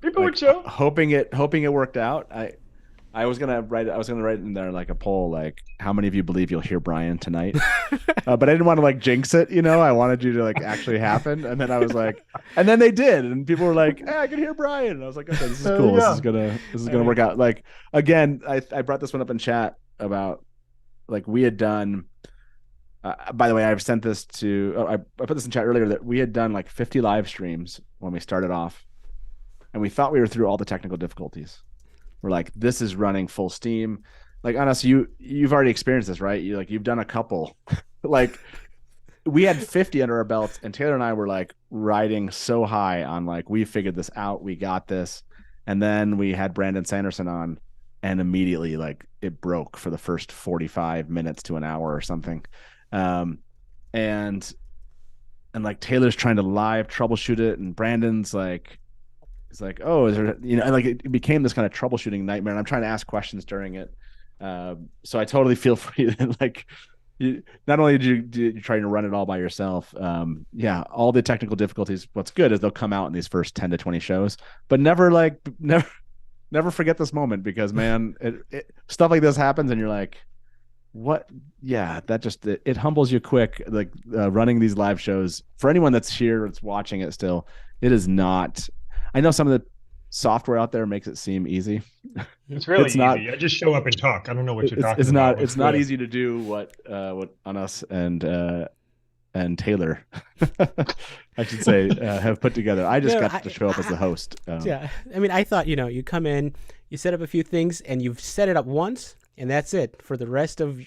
people were chill, hoping it worked out. I was gonna write in there like a poll, like how many of you believe you'll hear Brian tonight, but I didn't want to like jinx it, I wanted you to like actually happen, and then I was like, and then they did, and people were like, I can hear Brian, and I was like, okay, this is cool, this is gonna work out. Like again, I brought this one up in chat about like we had done By the way, I've sent this to. I put this in chat earlier that we had done like 50 live streams when we started off, and we thought we were through all the technical difficulties. We're like, this is running full steam. Like, honest, you've already experienced this, right? You've done a couple. Like, we had 50 under our belts, and Taylor and I were like riding so high on like, we figured this out, we got this. And then we had Brandon Sanderson on, and immediately like it broke for the first 45 minutes to an hour or something. And like Taylor's trying to live troubleshoot it, and Brandon's like, he's like, oh, is there, and like it became this kind of troubleshooting nightmare. And I'm trying to ask questions during it. So I totally feel for you. Like, not only did you try to run it all by yourself, all the technical difficulties. What's good is they'll come out in these first 10 to 20 shows, but never forget this moment, because man, stuff like this happens, and you're like, what? Yeah, that just it humbles you quick. Like running these live shows, for anyone that's here, that's watching it still, it is not. I know some of the software out there makes it seem easy. It's really easy. I just show up and talk. I don't know what you're talking about. It's not easy to do what on us and Taylor, I should say, have put together. I just got to show up as the host. Yeah, I mean, I thought, you come in, you set up a few things, and you've set it up once, and that's it for the rest of,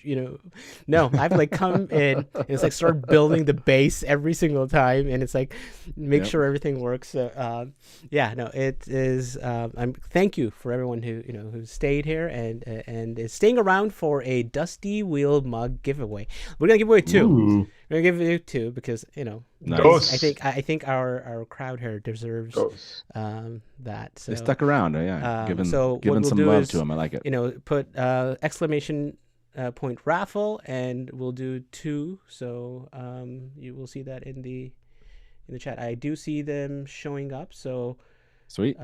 no, I've like come in and it's like start building the base every single time, and it's like make sure everything works. So it is. Thank you for everyone who stayed here and is staying around for a Dusty Wheel mug giveaway. We're gonna give away 2. Ooh. We're gonna give you 2 because Nice. I think our crowd here deserves that. So they stuck around, giving some love to them. I like it. Put exclamation point Raffle, and we'll do 2. So you will see that in the chat. I do see them showing up. So sweet.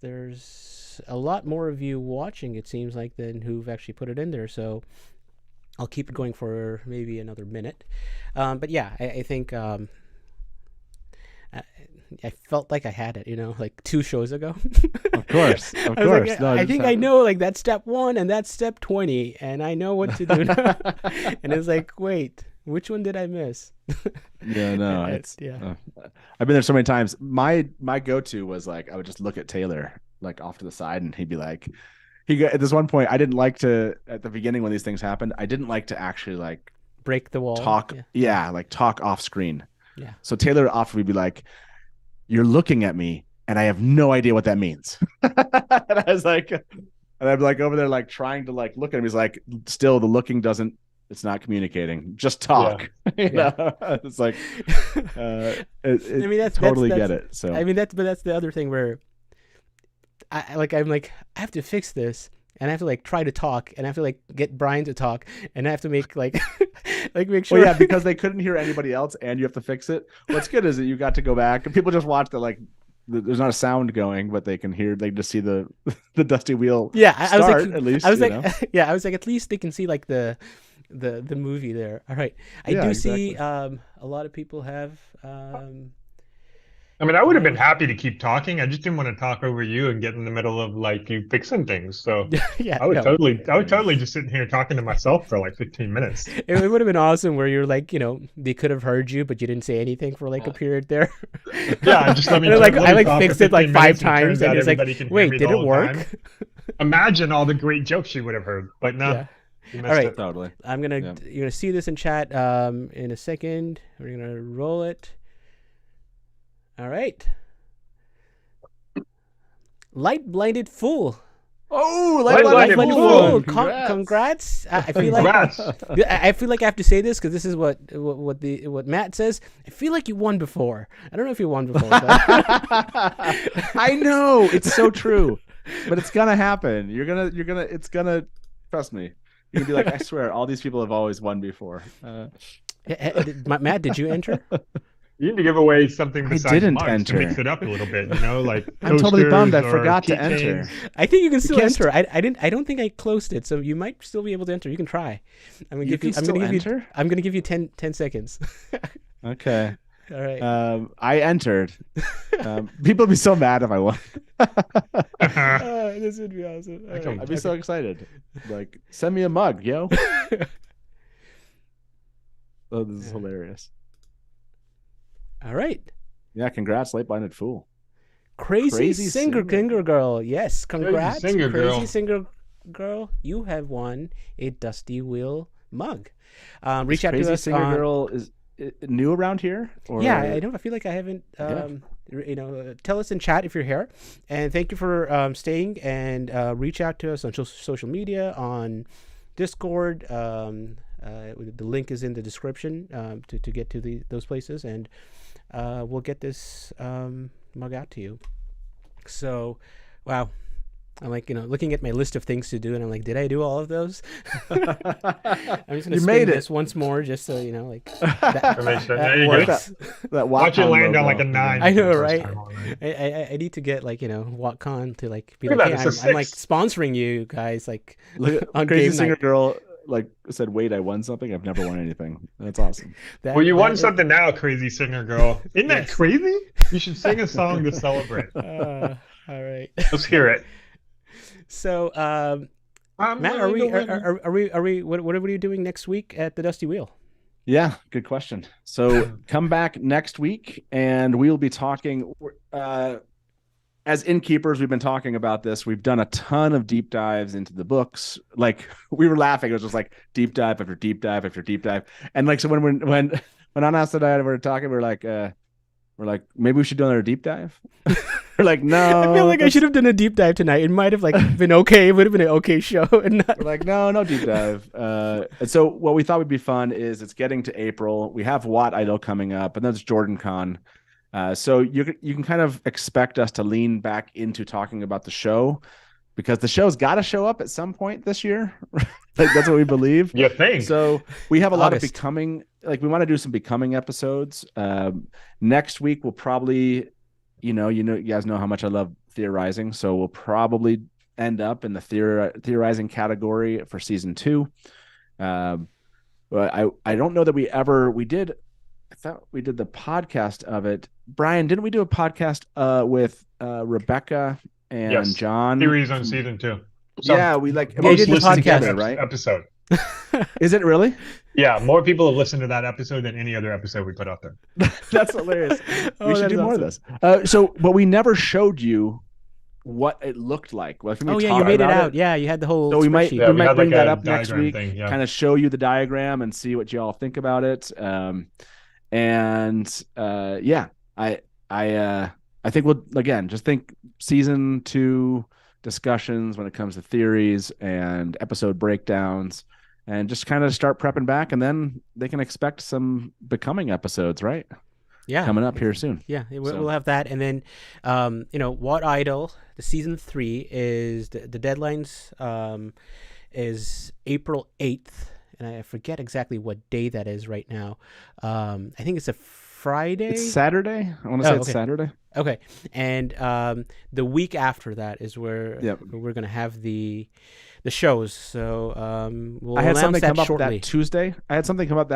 There's a lot more of you watching, it seems like, than who've actually put it in there. So I'll keep it going for maybe another minute. But yeah, I think I felt like I had it, like 2 shows ago. Of course. Like, I think I know like that's step 1 and that's step 20, and I know what to do now. And it's like, wait, which one did I miss? Yeah, no, I've been there so many times. My go-to was like, I would just look at Taylor like off to the side, and he'd be like, at this one point, I didn't like to, at the beginning when these things happened, I didn't like to actually like break the wall, talk off screen. Yeah. So Taylor often would be like, you're looking at me and I have no idea what that means. And I was like, and I'm like over there, like trying to like look at him. He's like, still the looking it's not communicating. Just talk. Yeah. It's like, I mean, that's get it. So I mean, that's the other thing where I'm like, I have to fix this, and I have to like try to talk, and I have to like get Brian to talk, and I have to make like make sure. Well, yeah, because they couldn't hear anybody else, and you have to fix it. What's good is that you got to go back, and people just watch the like. There's not a sound going, but they can hear. They just see the Dusty Wheel. Yeah, I was like, at least. I was like, yeah, I was like, at least they can see like the movie there. All right, I do see a lot of people have. I mean, I would have been happy to keep talking. I just didn't want to talk over you and get in the middle of like you fixing things. So I would totally just sit here talking to myself for like 15 minutes. It would have been awesome where you're like, they could have heard you, but you didn't say anything for like a period there. Yeah, just let me. I fixed it like 5 times, and it's like, wait, did it work? Imagine all the great jokes you would have heard, but no. Yeah. All right, totally. you're gonna see this in chat in a second. We're gonna roll it. All right. Light Blinded Fool. Oh, Light Blinded Fool. Congrats. I feel like I have to say this because this is what Matt says. I feel like you won before. I don't know if you won before. But... I know, it's so true, but it's gonna happen. It's gonna trust me. You're gonna be like, I swear, all these people have always won before. Matt, did you enter? You need to give away something besides mugs to mix it up a little bit, like I'm totally bummed. I forgot to enter. I think you can still enter. I don't think I closed it, so you might still be able to enter. You can try. I'm gonna give you 10 seconds. Okay. All right. I entered. People would be so mad if I won. This would be awesome. I'd be so excited. Like, send me a mug, yo. Oh, this is hilarious. All right. Yeah, congrats, Late Blinded Fool. Crazy singer girl. Yes, congrats. singer girl. Crazy singer girl. You have won a Dusty Wheel mug. Reach out to Crazy us Singer on... Girl is new around here? Or... Yeah, I don't. I feel like I haven't. Tell us in chat if you're here, and thank you for staying. And reach out to us on social media, on Discord. The link is in the description to get to those places, and we'll get this mug out to you. So, wow. I'm like, looking at my list of things to do, and I'm like, did I do all of those? I'm just going to spin this once more, just so that there you go. That Watch it land on like a 9. I know, right? I need to get WotCon to be like, hey, I'm like sponsoring you guys, like on Crazy game Singer night. Girl said, wait, I won something. I've never won anything. That's awesome. Well, you won something now, Crazy Singer Girl. Isn't that crazy? You should sing a song to celebrate. All right. Let's hear it. So, Matt, are we? What are we doing next week at the Dusty Wheel? Yeah, good question. So come back next week, and we'll be talking. As Innkeepers, we've been talking about this. We've done a ton of deep dives into the books. Like, we were laughing. It was just like deep dive after deep dive after deep dive. And so when Anas and I were talking, we're like, maybe we should do another deep dive. We're like, no. I feel like I should have done a deep dive tonight. It might have been okay. It would have been an okay show. And not... We're like, no deep dive. And so what we thought would be fun is it's getting to April. We have WoTWednesday coming up, and then it's Jordan Con. So you can kind of expect us to lean back into talking about the show, because the show's got to show up at some point this year. That's what we believe. You think? So we have a lot of August. becoming. We want to do some becoming episodes. Next week we'll probably, you guys know how much I love theorizing, so we'll probably end up in the theorizing category for season 2. But I don't know that we did. I thought we did the podcast of it. Brian, didn't we do a podcast with Rebecca and John? Series on season 2. Yeah, we did the listened podcast, right? Episode. Is it really? Yeah, more people have listened to that episode than any other episode we put out there. That's hilarious. We should that's do more of this. But we never showed you what it looked like. Well, you made it out. Yeah, you had the whole. So we might had bring like that a up next diagram week. thing, yeah. Kind of show you the diagram and see what you all think about it. I think we'll just think season 2 discussions when it comes to theories and episode breakdowns, and just kind of start prepping back, and then they can expect some becoming episodes, right? Yeah, coming up here soon. Yeah, we'll have that, and then What Idol, the season 3 is the deadlines is April 8th, and I forget exactly what day that is right now. I think it's a Friday. It's Saturday. I want to say it's Saturday. Okay, and the week after that is where we're gonna have the shows. So we'll I had something come up shortly. that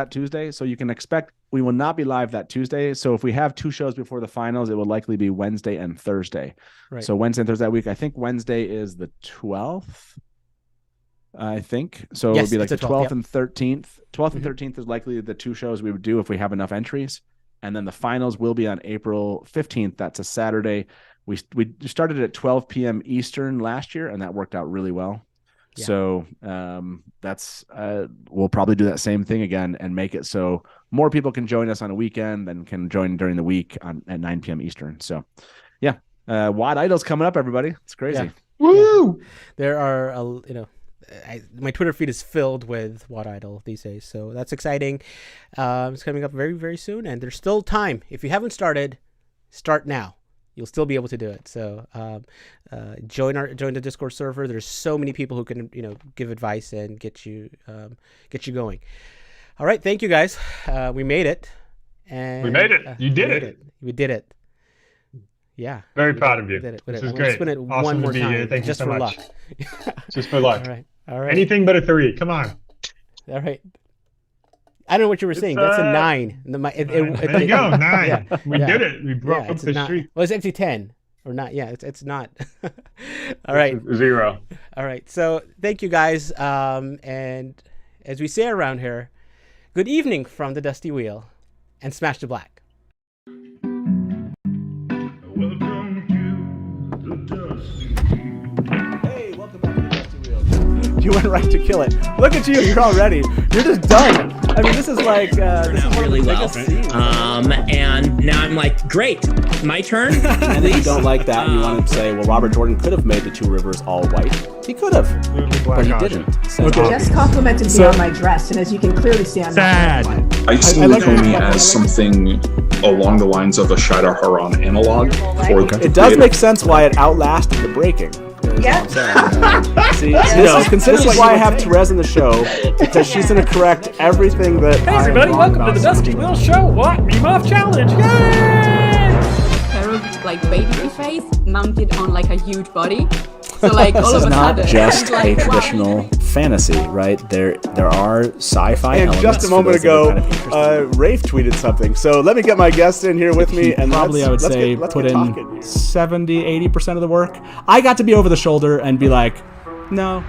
Tuesday. So you can expect we will not be live that Tuesday. So if we have 2 shows before the finals, it will likely be Wednesday and Thursday. Right. So Wednesday and Thursday that week. I think Wednesday is the 12th. I think so. It would be like the 12th and 13th. 12th and 13th is likely the 2 shows we would do if we have enough entries. And then the finals will be on April 15th. That's a Saturday. We started at 12 p.m. Eastern last year, and that worked out really well. Yeah. So that's we'll probably do that same thing again and make it so more people can join us on a weekend than can join during the week at 9 p.m. Eastern. So, yeah, WoD Idol's coming up, everybody. It's crazy. Yeah. Woo! There are my Twitter feed is filled with WoD Idol these days, so that's exciting. It's coming up very, very soon, and there's still time. If you haven't started, start now. You'll still be able to do it. So join the Discord server. There's so many people who can give advice and get you going. All right, thank you guys. We made it. And we made it. You did it. We did it. Yeah. Very proud of you. This is great. Spin it awesome one more to be time, here. Thank just you so for much. luck. Just for luck. All right. Anything but a 3. Come on. All right. I don't know what you were saying. That's a 9. There you go. 9. Yeah. We did it. We broke up the streak. Well, it's actually 10 or not. Yeah, it's not. All right. 0. All right. So thank you guys. And as we say around here, Good evening from the Dusty Wheel, and smash to black. Welcome to the Dusty Wheel. Hey, welcome back to the Dusty Wheel. You went right to kill it. Look at you. You're already. You're just done. I mean, this is like this is one really of the well. biggest scenes. And now I'm like, great, my turn. And if you don't like that, and you want to say, well, Robert Jordan could have made the two rivers all white. He could have, but he didn't. So Just complimented me on my dress, and as you can clearly see, I'm Sad. not I see Nakomi as something along the lines of a Shada Haran analog. it does make sense why it outlasted the breaking. Yeah. See, this is why I have Therese in the show, because she's going to correct everything that. Hey everybody, welcome to the Dusty Wheel Show. What? Meme Off Challenge. Yay! Carol, like baby face mounted on like a huge body. So like all This of is a not sudden, just it's a like, wow. traditional fantasy, right? There are sci-fi And elements. just a for moment those that are ago, kind of interested. Rafe tweeted something. So let me get my guest in here with me, and Probably I would say put in 70-80% of the work. I got to be over the shoulder and be like, no,